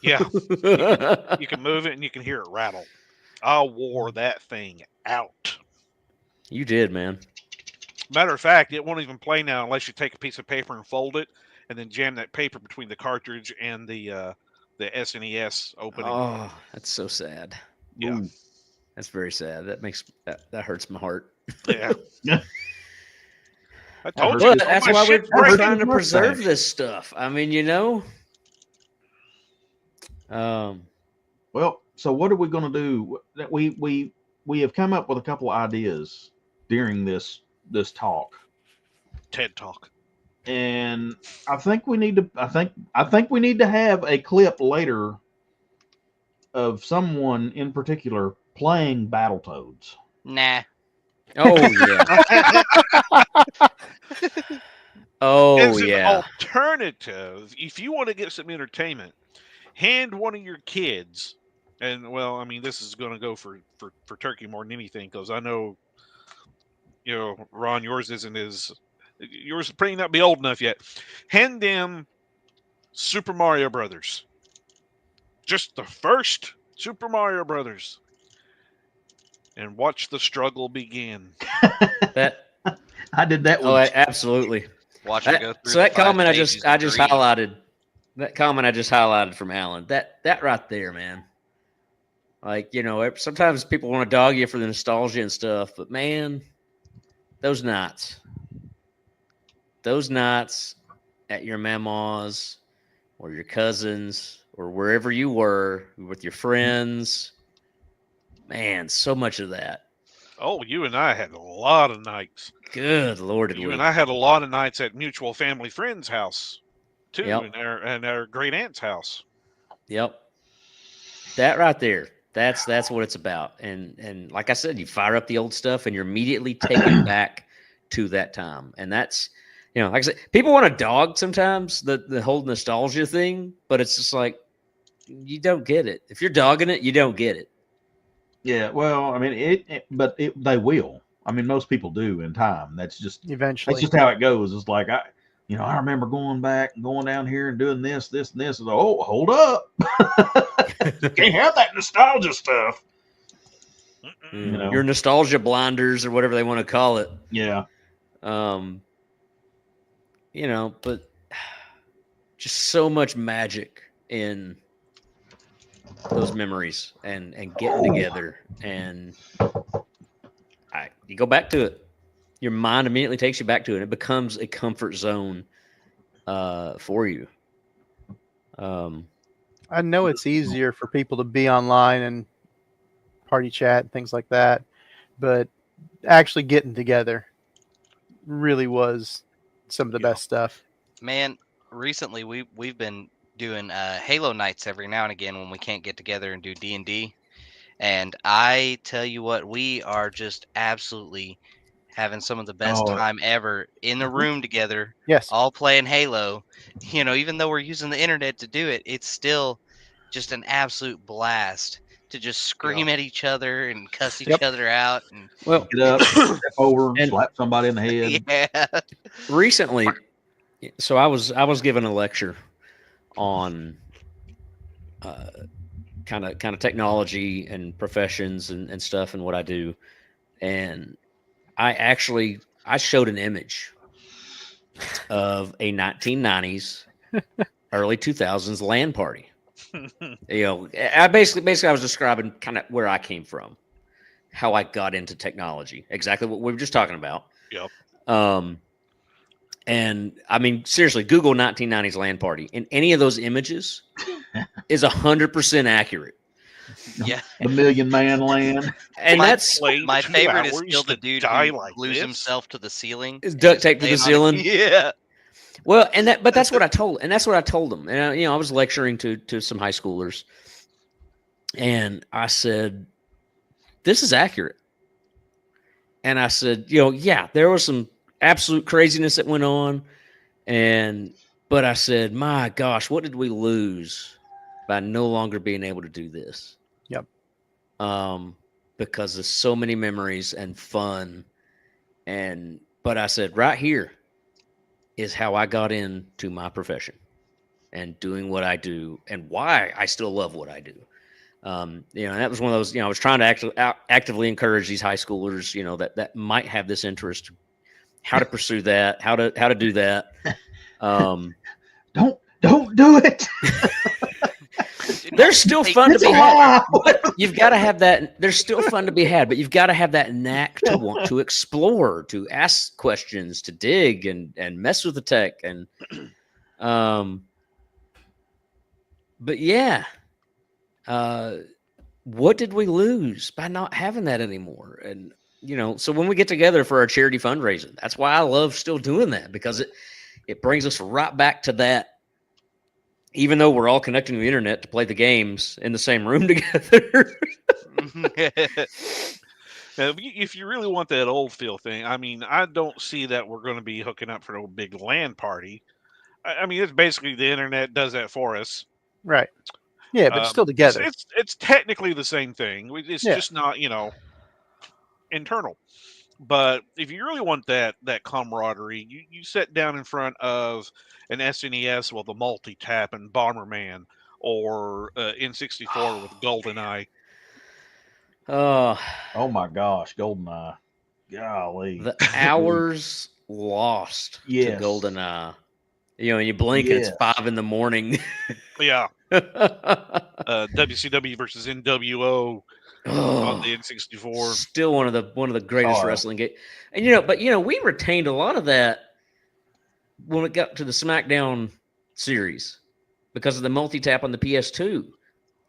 Yeah. You can move it and you can hear it rattle. I wore that thing out. You did, man. Matter of fact, it won't even play now unless you take a piece of paper and fold it and then jam that paper between the cartridge and the SNES opening. Oh, that's so sad. Yeah. Ooh. That's very sad. That hurts my heart. Yeah. I told you. That's why we're trying to preserve this stuff. I mean, Well, so what are we going to do? That we have come up with a couple of ideas during this talk. TED Talk. And I think we need to have a clip later of someone in particular playing Battletoads. Nah. Oh yeah. As an alternative, if you want to get some entertainment, hand one of your kids, and well, I mean, this is going to go for Turkey more than anything, because I know, Ron, yours may not be old enough yet. Hand them Super Mario Brothers. Just the first Super Mario Brothers. And watch the struggle begin. I did that one. Oh, absolutely. Watch it go through. So that comment I just highlighted. That comment I just highlighted from Alan. That right there, man. Like, sometimes people want to dog you for the nostalgia and stuff, but man, those nights at your mama's or your cousins or wherever you were with your friends, man, so much of that. Oh, you and I had a lot of nights. Good Lord. You and I had a lot of nights at mutual family friends' house, too, Yep. and our great aunt's house. Yep. That right there. That's what it's about. And like I said, you fire up the old stuff and you're immediately taken back to that time. And that's, like I said, people want to dog sometimes the whole nostalgia thing, but it's just like, you don't get it. If you're dogging it, you don't get it. Yeah, well, I mean, they will. I mean, most people do in time. That's just Eventually. That's just how it goes. It's like I remember going back and going down here and doing this, and this. And, oh, hold up! You can't have that nostalgia stuff. Your nostalgia blinders or whatever they want to call it. Yeah. But just so much magic in those memories and getting together, and you go back to it. Your mind immediately takes you back to it. It becomes a comfort zone for you. I know it's easier for people to be online and party chat and things like that. But actually getting together really was some of the best stuff. Man, recently we've been doing Halo nights every now and again when we can't get together and do D&D. And I tell you what, we are just absolutely having some of the best Oh. time ever in the room together, Yes. all playing Halo. You know, even though we're using the internet to do it, it's still just an absolute blast to just scream at each other and cuss each other out. And Well, Get up, step over, And- slap somebody in the head. yeah, recently, so I was given a lecture on kind of technology and professions and stuff and what I do, and I showed an image of a 1990s, early 2000s LAN party. You know, I basically I was describing kind of where I came from, how I got into technology, exactly what we were just talking about. Yep. And I mean, seriously, Google 1990s LAN party, and any of those images is 100% accurate. yeah. The Million Man Land. And that's Played My 2 favorite is hours still the to dude die who like glues this? himself to the ceiling. Is and duct just taped to the playing on it. ceiling? Yeah. Well, but that's what I told them. And I was lecturing to some high schoolers, and I said, "This is accurate." And I said, yeah, there was some absolute craziness that went on, but I said, my gosh, what did we lose by no longer being able to do this? Yep. Because there's so many memories and fun, but I said, right here is how I got into my profession and doing what I do and why I still love what I do. And that was one of those, I was trying to actively encourage these high schoolers, that might have this interest, how to pursue that, how to do that. Don't do it. There's still fun to It's be had. allowed. You've got to have that. There's still fun to be had, but you've got to have that knack to want to explore, to ask questions, to dig and mess with the tech. And, but yeah, what did we lose by not having that anymore? And, so when we get together for our charity fundraising, that's why I love still doing that, because it brings us right back to that. Even though we're all connecting to the internet to play the games in the same room together. Now, if you really want that old feel thing, I mean, I don't see that we're going to be hooking up for a big LAN party. I mean, it's basically the internet does that for us. Right. Yeah, but still together. It's technically the same thing. It's just not, internal. But if you really want that camaraderie, you sit down in front of an SNES with a multi-tap and Bomberman, or N64 with GoldenEye. Oh my gosh, GoldenEye. Golly. The hours lost to GoldenEye. And you blink and it's 5 a.m. Yeah. WCW versus NWO. On the N64, still one of the greatest wrestling games, and but we retained a lot of that when it got to the SmackDown series because of the multi-tap on the PS2.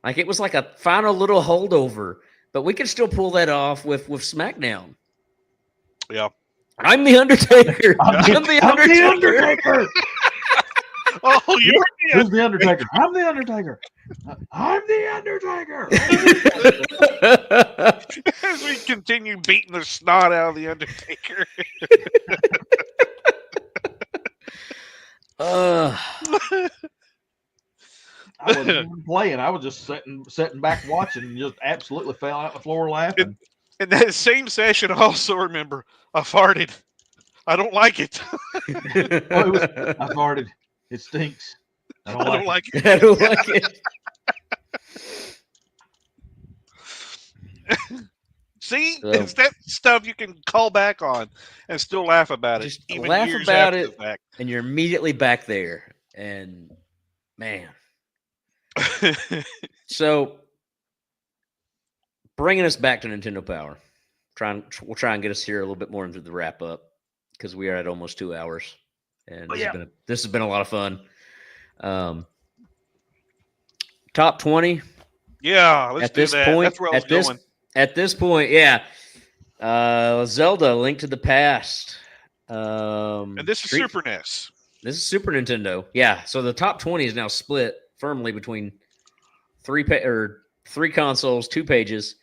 Like, it was like a final little holdover, but we could still pull that off with SmackDown. Yeah, I'm the Undertaker. I'm the Undertaker. Oh, you're who's the Undertaker? I'm the Undertaker. I'm the Undertaker. As we continue beating the snot out of the Undertaker. I wasn't even playing. I was just sitting back watching, and just absolutely fell out the floor laughing. In that same session, I also remember I farted. I don't like it. I farted. It stinks. I don't like it. I don't like it. See, it's that stuff you can call back on and still laugh about it. Just even laugh years about after it, the fact. and you're immediately back there. And man, so bringing us back to Nintendo Power, we'll try and get us here a little bit more into the wrap up, because we are at almost 2 hours, and this has been a lot of fun. Top 20. Yeah, let's at do this that. point. That's where I was going. At this point, yeah. Zelda: Link to the Past. And this is Super NES. This is Super Nintendo. Yeah. So the top 20 is now split firmly between three consoles, 2 pages.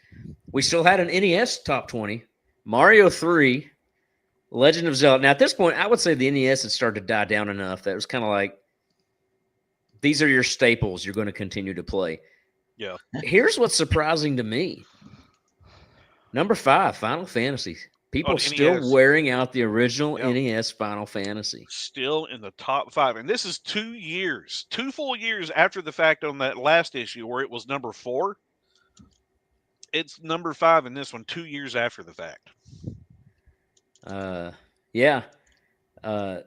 We still had an NES top 20, Mario 3, Legend of Zelda. Now, at this point, I would say the NES had started to die down enough that it was kind of like, these are your staples you're going to continue to play. Yeah. Here's what's surprising to me. Number 5, Final Fantasy. People still wearing out the original NES Final Fantasy. Still in the top 5. And this is 2 full years after the fact on that last issue where it was number 4. It's number 5 in this one, 2 years after the fact. Yeah.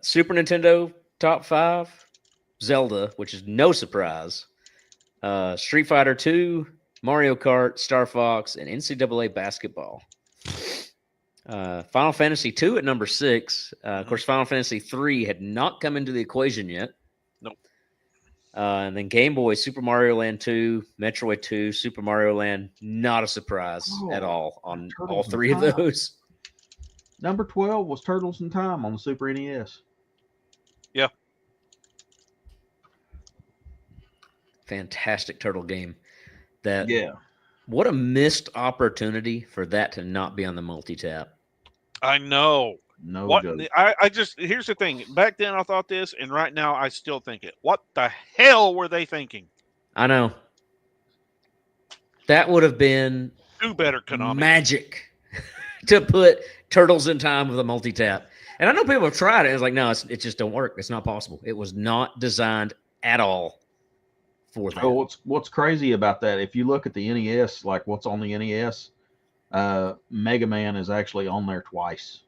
Super Nintendo top 5, Zelda, which is no surprise. Street Fighter 2, Mario Kart, Star Fox, and NCAA basketball. Final Fantasy 2 at number 6. Of course, Final Fantasy 3 had not come into the equation yet. Nope. And then Game Boy, Super Mario Land 2, Metroid 2, Super Mario Land, not a surprise at all on all 3 of those. Number 12 was Turtles in Time on the Super NES. Yeah. Fantastic turtle game. What a missed opportunity for that to not be on the multi-tap. I know. No what joke. Here's the thing. Back then I thought this, and right now I still think it. What the hell were they thinking? I know. That would have been Do better, Konami. Magic to put Turtles in Time with a multi-tap. And I know people have tried it. It's like, no, it just don't work. It's not possible. It was not designed at all for that. Oh, what's crazy about that? If you look at the NES, like what's on the NES, Mega Man is actually on there twice.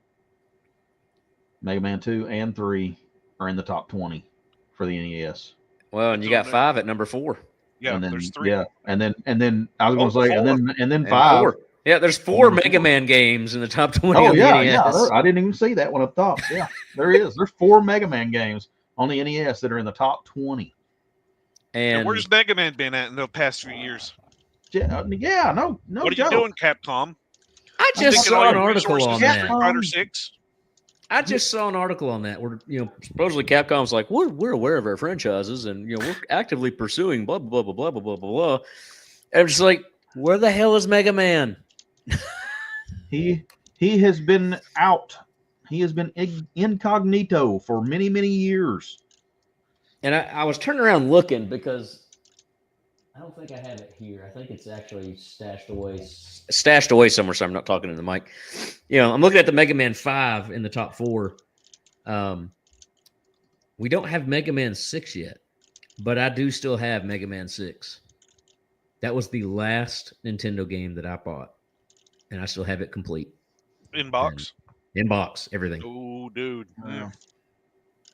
Mega Man 2 and 3 are in the top 20 for the NES. Well, and you got 5 at number 4. Yeah, and then, there's 3. Yeah, and then I was going to say, 4. and then 5. 4. Yeah, there's 4 Mega Man games in the top 20 Oh on the yeah, NES. I didn't even see that one up top. Yeah, there is. There's 4 Mega Man games on the NES that are in the top 20. And where's Mega Man been at in the past few years? Yeah, no. What are you doing, Capcom? I just saw an article on that. Street Fighter 6. I just saw an article on that where supposedly Capcom's like, we're aware of our franchises and we're actively pursuing blah blah blah blah blah blah blah. And I'm just like, where the hell is Mega Man? He has been out. He has been incognito for many years. And I was turning around looking because I don't think I have it here. I think it's actually stashed away somewhere. So I'm not talking to the mic. I'm looking at the Mega Man 5 in the top 4. We don't have Mega Man 6 yet, but I do still have Mega Man 6. That was the last Nintendo game that I bought, and I still have it complete. In box? In box, everything. Oh, dude. Yeah.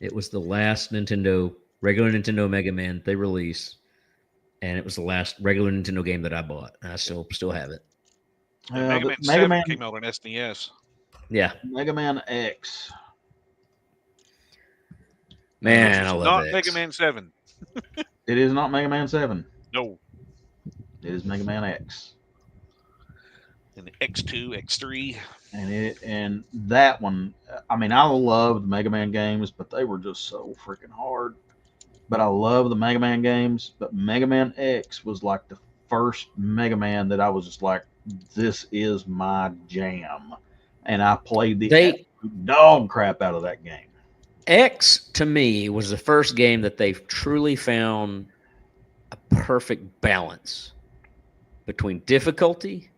It was the last regular Nintendo Mega Man they released. And it was the last regular Nintendo game that I bought. And I still have it. Mega Man 7 came out on SNES. Yeah. Mega Man X. Man, I love not X. Mega Man 7. It is not Mega Man 7. No. It is Mega Man X. And the X2, X3. And that one, I mean, I loved Mega Man games, but they were just so freaking hard. But I love the Mega Man games. But Mega Man X was like the first Mega Man that I was just like, this is my jam. And I played the dog crap out of that game. X, to me, was the first game that they truly found a perfect balance between difficulty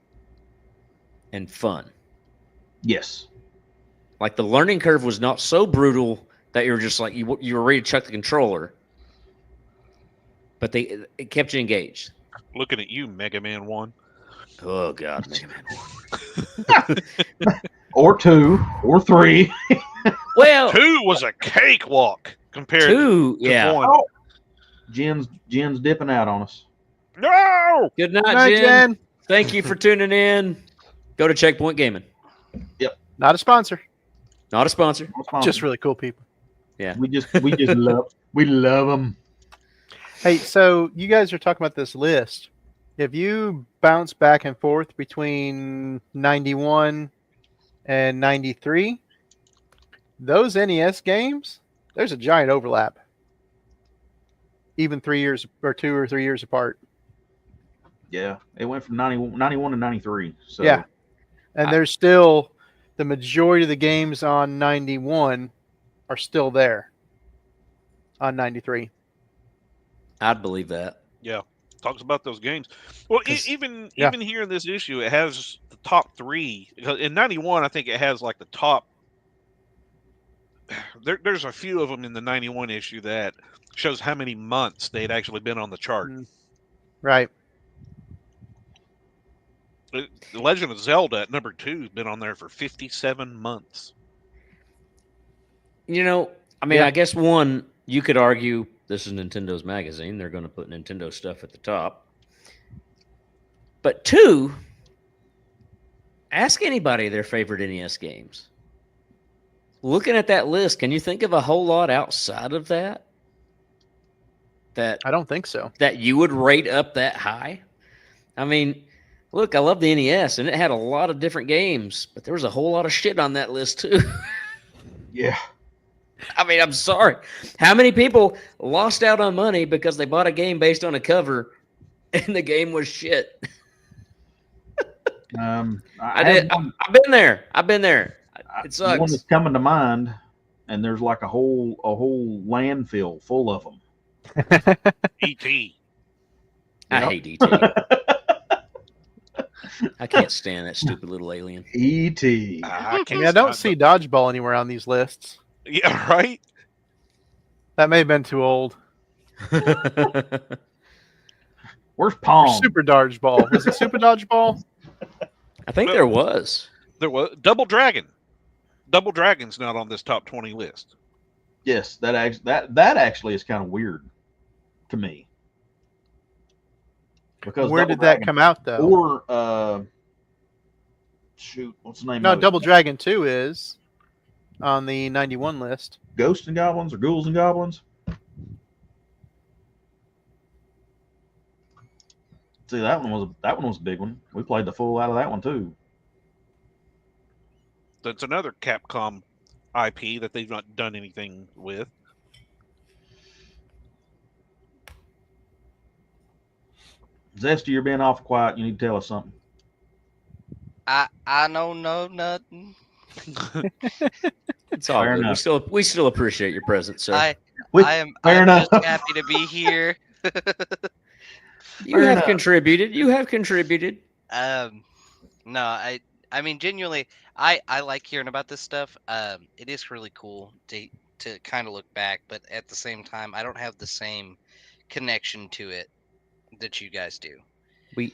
and fun. Yes. Like the learning curve was not so brutal that you were just like, you were ready to chuck the controller. But it kept you engaged. Looking at you, Mega Man 1. Oh, God, Mega Man 1. Or 2, or 3. Well, 2 was a cakewalk compared to 1. Oh, Jen's dipping out on us. No! Good night, Jen. Thank you for tuning in. Go to Checkpoint Gaming. Yep. Not a sponsor. Not a sponsor. Just really cool people. Yeah. We just love them. Hey, so you guys are talking about this list. if you bounce back and forth between 91 and 93, those NES games, there's a giant overlap. Even 3 years or 2 or 3 years apart. Yeah, it went from 91 to 93. So Yeah. And there's still the majority of the games on 91 are still there on 93. I'd believe that. Yeah, talks about those games. Well, 'Cause- even yeah. even here in this issue, it has the top 3. In 91, I think it has like the top. There's a few of them in the 91 issue that shows how many months they'd actually been on the chart. Right. The Legend of Zelda at number 2 has been on there for 57 months. You know, I mean, Yeah. I guess one, you could argue this is Nintendo's magazine. They're going to put Nintendo stuff at the top. But 2, ask anybody their favorite NES games. Looking at that list, can you think of a whole lot outside of that? I don't think so. That you would rate up that high? I mean, look, I love the NES, and it had a lot of different games, but there was a whole lot of shit on that list, too. yeah, I mean, I'm sorry. How many people lost out on money because they bought a game based on a cover and the game was shit? I've been there. It sucks. One that's coming to mind, and there's like a whole landfill full of them. E.T. I hate E.T. I can't stand that stupid little alien. E.T. I can't. Yeah, I don't see Dodgeball anywhere on these lists. Yeah, right. That may have been too old. Where's Or Pong? Super Dodgeball. Was it Super Dodgeball? I think there was. There was Double Dragon. Double Dragon's not on this top 20 list. Yes, that actually is kind of weird to me. Because Where Double did that Dragon- come out, though? Or shoot, what's the name? No, of it? Double Dragon 2 is on the 91 list. Ghosts and Goblins or Ghouls and Goblins? See, that one was a big one. We played the full out of that one too. That's another Capcom IP that they've not done anything with. Zesty, you're being awful quiet. You need to tell us something. I don't know nothing. It's all Fair good. enough. We still appreciate your presence, sir. I am fair enough. just happy to be here. You fair have enough. contributed. You have contributed. No, I mean genuinely, I like hearing about this stuff. It is really cool to kind of look back, but at the same time, I don't have the same connection to it that you guys do. We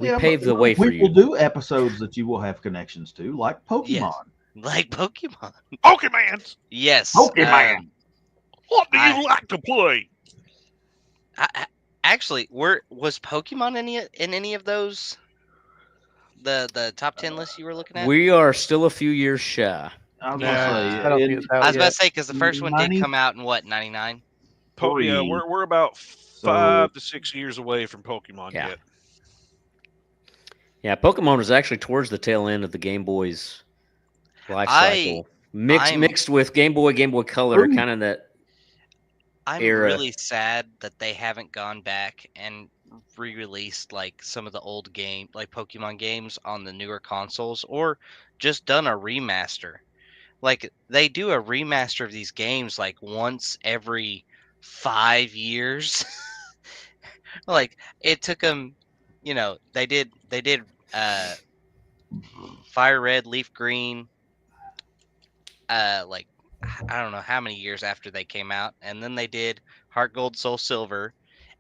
Yeah, paved but the way for we will you. do episodes that you will have connections to, like Pokemon. Yes. Like Pokemon. Pokemon! Yes. Pokemon. What do you I- like to play? Actually, was Pokemon in any of those? The top 10 lists you were looking at? We are still a few years shy. I was Nah, gonna say, I don't think it's out I was about yet. to say because the first one did 90? come out in what 99. Yeah, Three. we're about 5 to 6 years away from Pokemon Yeah. yet. Yeah, Pokemon was actually towards the tail end of the Game Boy's life cycle. Mixed with Game Boy Color, Ooh. kind of that. I'm Era. really sad that they haven't gone back and re-released like some of the old Pokemon games on the newer consoles, or just done a remaster. Like they do a remaster of these games like once every 5 years. Like it took them, they did Fire Red, Leaf Green, like I don't know how many years after they came out, and then they did Heart Gold, Soul Silver,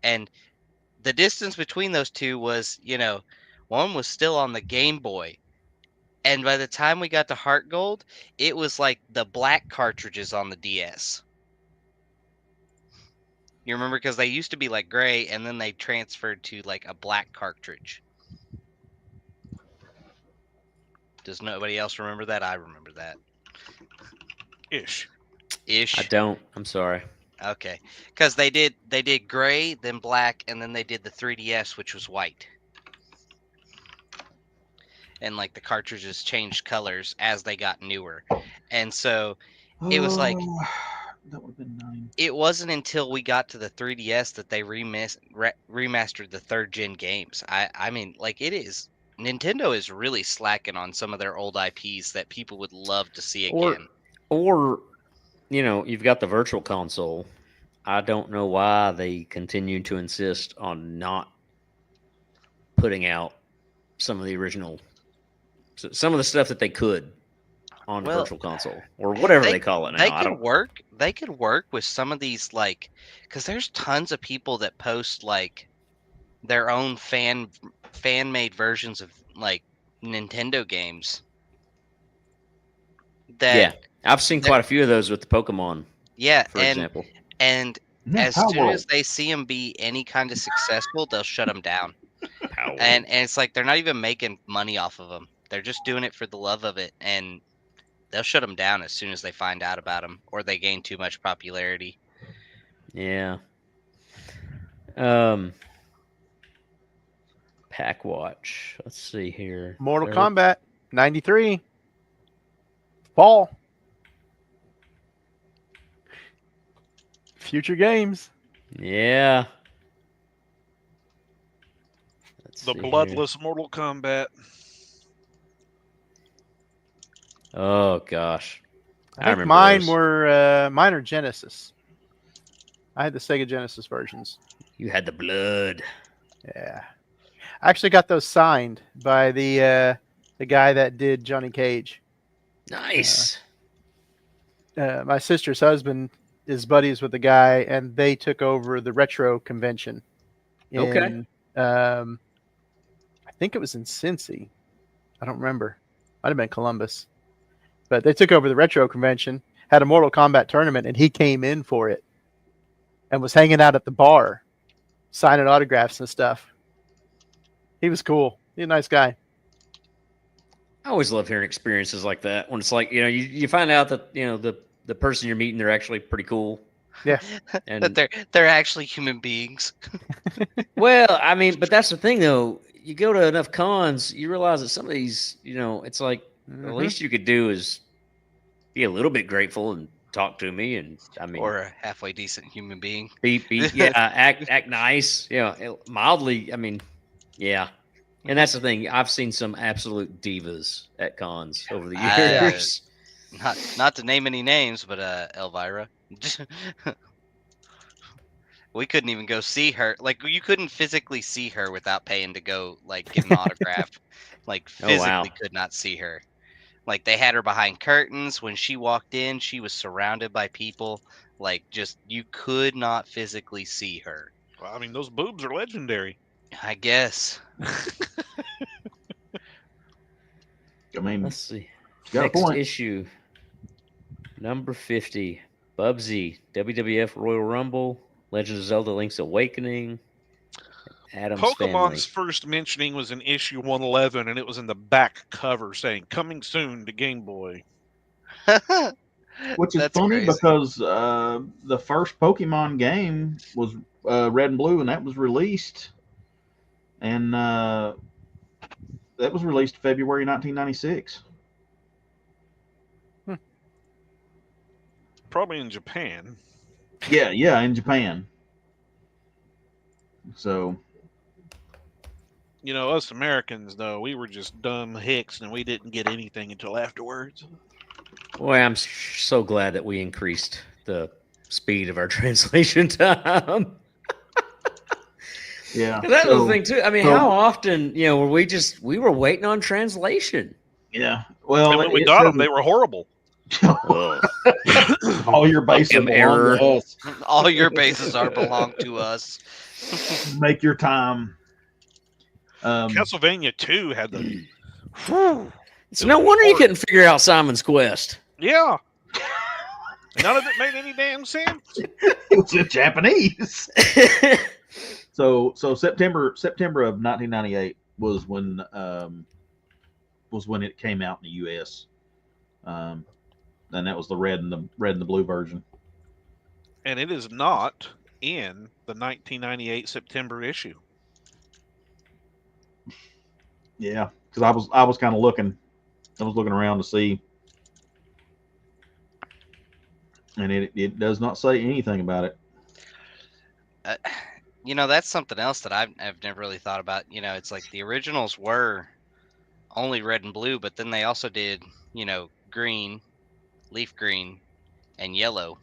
and the distance between those two was, one was still on the Game Boy, and by the time we got to Heart Gold, it was like the black cartridges on the DS. You remember, because they used to be like gray, and then they transferred to like a black cartridge. Does nobody else remember that? I remember that. Ish. Ish. I don't. I'm sorry. Okay, because they did gray, then black, and then they did the 3DS, which was white. And like the cartridges changed colors as they got newer, and so it was like that would have been 9. it wasn't until we got to the 3DS that they remastered the third gen games. I mean, like Nintendo is really slacking on some of their old IPs that people would love to see again. Or you've got the virtual console. I don't know why they continue to insist on not putting out some of the original, some of the stuff that they could on virtual console or whatever they call it now. They could work with some of these, like, because there's tons of people that post like their own fan made versions of like Nintendo games. Yeah, I've seen quite a few of those with the Pokemon. Yeah, for example. And as soon as they see them be any kind of successful, they'll shut them down. And it's like they're not even making money off of them. They're just doing it for the love of it, and they'll shut them down as soon as they find out about them or they gain too much popularity. Yeah. Pack Watch. Let's see here. Mortal Kombat 93. Fall. Future games. Yeah. The bloodless Mortal Kombat. Oh gosh, I think mine are Genesis. I had the Sega Genesis versions. You had the blood. Yeah, I actually got those signed by the guy that did Johnny Cage. Nice. My sister's husband is buddies with the guy, and they took over the retro convention. I think it was in Cincy. I don't remember. Might have been Columbus. But they took over the retro convention, had a Mortal Kombat tournament, and he came in for it and was hanging out at the bar, signing autographs and stuff. He was cool. He's a nice guy. I always love hearing experiences like that when it's like, you find out that, the person you're meeting, they're actually pretty cool. Yeah. And that they're actually human beings. Well, I mean, but that's the thing though. You go to enough cons, you realize that some of these, it's like the least you could do is be a little bit grateful and talk to me, and I mean, or a halfway decent human being. Act nice, mildly. I mean, yeah. And that's the thing. I've seen some absolute divas at cons over the years. Not to name any names, but Elvira. We couldn't even go see her. Like, you couldn't physically see her without paying to go, like, get an autograph. Like, physically could not see her. Like, they had her behind curtains. When she walked in, she was surrounded by people. Like, just, you could not physically see her. Well, I mean, those boobs are legendary. I guess. I mean, let's see. Next issue, number 50. Bubsy, WWF Royal Rumble, Legend of Zelda: Link's Awakening, Adam's Pokemon's Family. first mentioning was in issue 111, and it was in the back cover saying, "Coming soon to Game Boy." Which is funny because the first Pokemon game was Red and Blue, and that was released. And that was released February 1996. Probably in Japan. Yeah, in Japan. So, us Americans, though, we were just dumb hicks, and we didn't get anything until afterwards. Boy, I'm so glad that we increased the speed of our translation time. Yeah, that was the thing too. I mean, how often, we were waiting on translation. Yeah, well, and when we got them, they were horrible. All your bases belong to us. All your bases belong to us. Make your time. Castlevania 2 had the. It's no wonder you couldn't figure out Simon's Quest. Yeah. None of it made any damn sense. It was in Japanese. So September of 1998 was when it came out in the U.S. And that was the red and the blue version. And it is not in the 1998 September issue. Yeah, because I was kind of looking, I was looking around to see, and it does not say anything about it. That's something else that I've never really thought about. It's like the originals were only red and blue, but then they also did, green, leaf green, and yellow.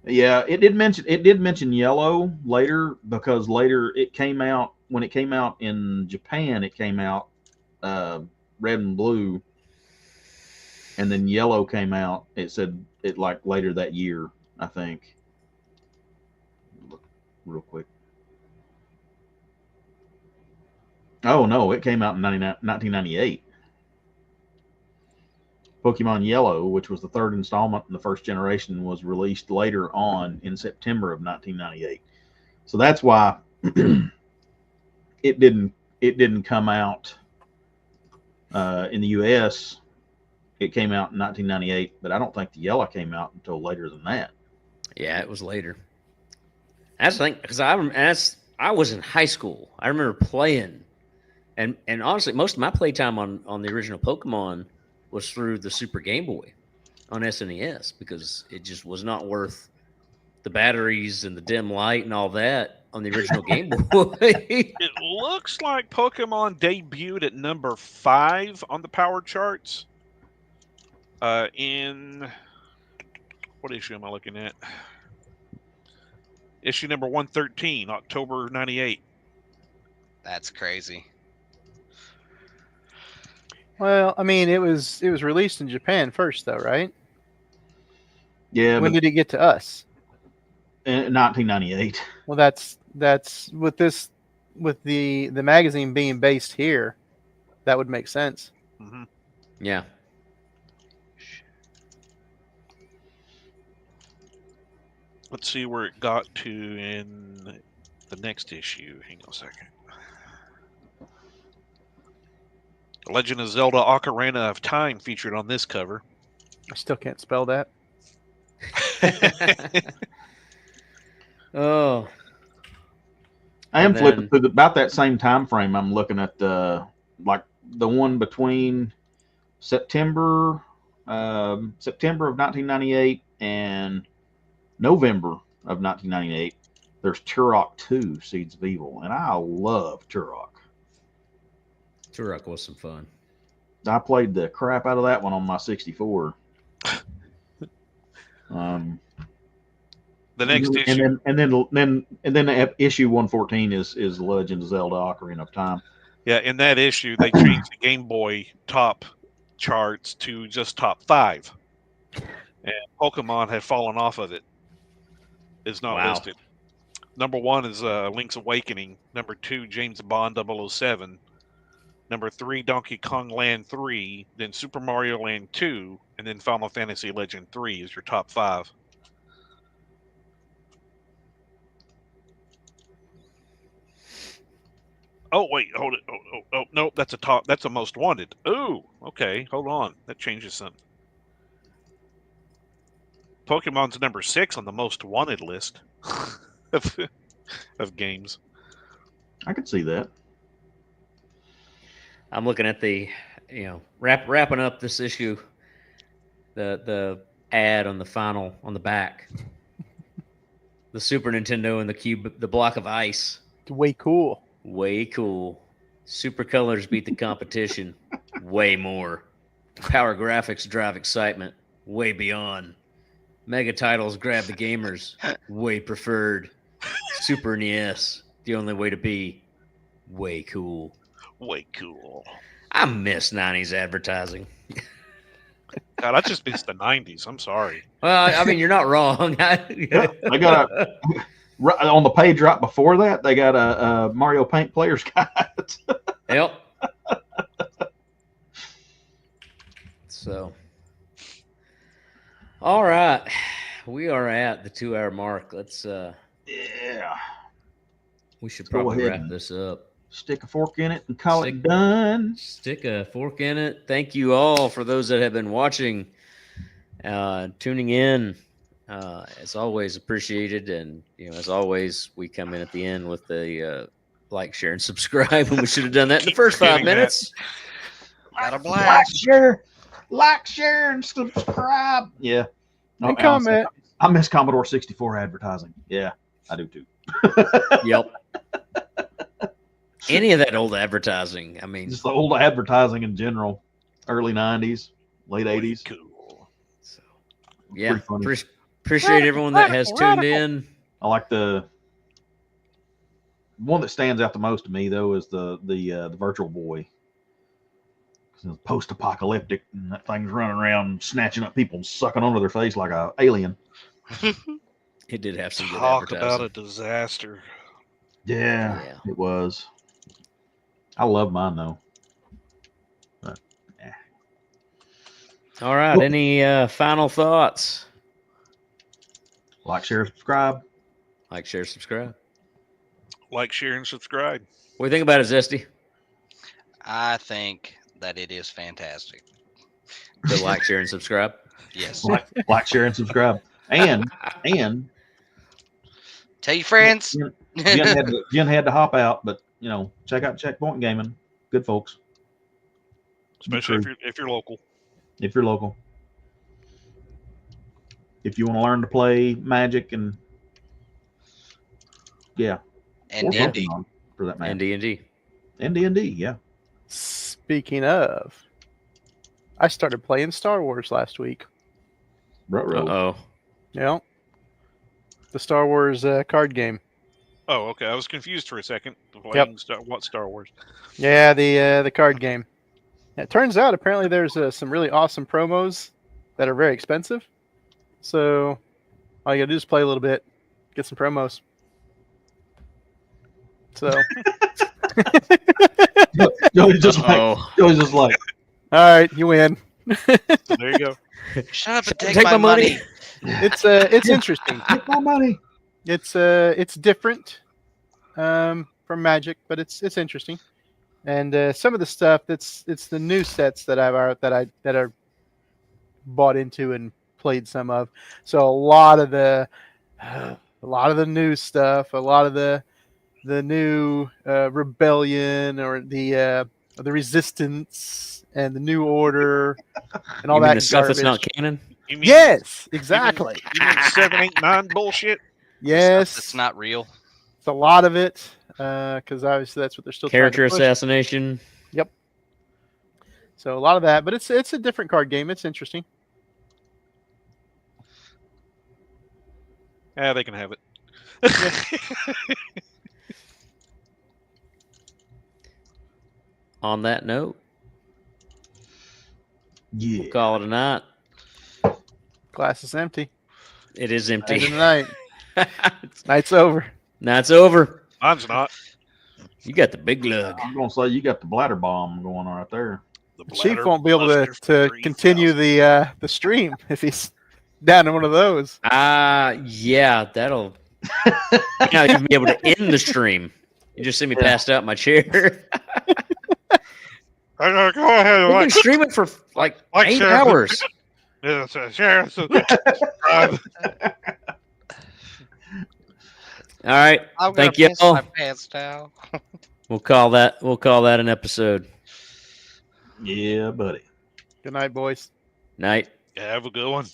Yeah, it did mention yellow later, because later it came out, when it came out in Japan, it came out red and blue, and then yellow came out. It said it like later that year, I think. Look real quick. Oh no, it came out in 1998. Pokemon Yellow, which was the third installment in the first generation, was released later on in September of 1998. So that's why it didn't come out in the U.S. It came out in 1998, but I don't think the yellow came out until later than that. Yeah, it was later. That's the thing, because I was in high school. I remember playing, and honestly, most of my playtime on the original Pokemon was through the Super Game Boy on SNES, because it just was not worth the batteries and the dim light and all that on the original Game Boy. It looks like Pokemon debuted at number 5 on the power charts. In what issue am I looking at? Issue number 113, October 98. That's crazy. Well, I mean, it was released in Japan first, though, right? Yeah, When but did it get to us? in 1998. Well, that's with the magazine being based here, that would make sense. Mm-hmm. Yeah. Let's see where it got to in the next issue. Hang on a second. Legend of Zelda Ocarina of Time featured on this cover. I still can't spell that. Oh, I am And flipping then- through about that same time frame. I'm looking at like the one between September September of 1998 and November of 1998. There's Turok 2, Seeds of Evil, and I love Turok. Turok was some fun. I played the crap out of that one on my 64. The next issue. and then issue 114 is Legend of Zelda Ocarina of Time. Yeah, in that issue, they changed the Game Boy top charts to just top 5. And Pokemon had fallen off of it. It's not Wow. listed. Number 1 is Link's Awakening. Number 2, James Bond 007. Number 3, Donkey Kong Land 3. Then Super Mario Land 2. And then Final Fantasy Legend 3 is your top 5. Oh wait, hold it. Oh, no, that's a top. That's a most wanted. Ooh, okay, hold on. That changes something. Pokemon's number 6 on the most wanted list of games. I could see that. I'm looking at the, wrapping up this issue. The ad on the back. The Super Nintendo and the block of ice. It's way cool. Way cool. Super colors beat the competition. Way more. Power graphics drive excitement. Way beyond. Mega titles grab the gamers. Way preferred. Super NES. The only way to be. Way cool. Way cool. I miss 90s advertising. God, I just missed the 90s. I'm sorry. Well, I mean, you're not wrong. I got on the page right before that, they got a Mario Paint Player's Guide. Yep. So, all right, we are at the 2-hour mark. Let's. Yeah. We should Go probably ahead wrap and this up. Stick a fork in it and call Stick- it done. Stick a fork in it. Thank you all for those that have been watching, tuning in. As always, appreciated. And, as always, we come in at the end with the like, share, and subscribe. And we should have done that in the Keep first 5 forgetting that. minutes. Got a Like, blast. share, and subscribe. Yeah. And honestly, comment. I miss Commodore 64 advertising. Yeah, I do too. Yep. Any of that old advertising. I mean, Just the old advertising in general, early 90s, late 80s. Cool. so, yeah. Pretty funny. Appreciate everyone that has tuned in. I like the one that stands out the most to me though is the Virtual Boy. It's post-apocalyptic, and that thing's running around snatching up people, and sucking onto their face like a alien. It did have some good Talk advertising. about a disaster. Yeah, Yeah. it was. I love mine though. But, All right. Well- Any final thoughts? like, share, subscribe. Like, share, subscribe. Like, share, and subscribe. What do you think about it, Zesty? I think that it is fantastic. To like, share, and subscribe. Yes. Like, share, and subscribe. And Tell your friends. Jen had to hop out, but check out Checkpoint Gaming. Good folks. Especially if you're local. If you're local. If you want to learn to play Magic and And or D&D. Pokemon, for that matter. And D&D. And D&D, yeah. Speaking of, I started playing Star Wars last week. Ruh-roh. Uh-oh. Yeah. The Star Wars card game. Oh, okay. I was confused for a second. What Star Wars? Yeah, the card game. It turns out apparently there's some really awesome promos that are very expensive. So all you gotta do is play a little bit, get some promos. So Joey's just like, Uh-oh. all right, you win. So there you go. Shut up and take my money. It's interesting. take my money. It's different from Magic, but it's interesting. And some of the stuff it's the new sets that I bought into and played some of. So a lot of the new stuff, a lot of the new rebellion or the Resistance and the New Order and all You mean that the stuff that's not garbage. canon? You mean, Yes, exactly. You mean 7, 8, 9 bullshit? Yes, It's not real. it's a lot of it because obviously that's what they're still Character trying to push. assassination. So a lot of that, but it's a different card game. It's interesting. Yeah, they can have it. On that note, Yeah. we'll call it a night. Glass is empty. It is End of empty. the night. Night's over. Night's over. Mine's not. You got the big lug. I'm going to say you got the bladder bomb going on right there. The Chief bladder won't be able to buster for continue 3,000. the stream if he's down in one of those. Yeah, that'll. Now you'll be able to end the stream. You just see me passed out in my chair. Go ahead. We've been streaming for like 8 share, hours. Share, subscribe. All right. I'm Thank gonna you piss all. my pants now. We'll call that an episode. Yeah, buddy. Good night, boys. Night. Have a good one.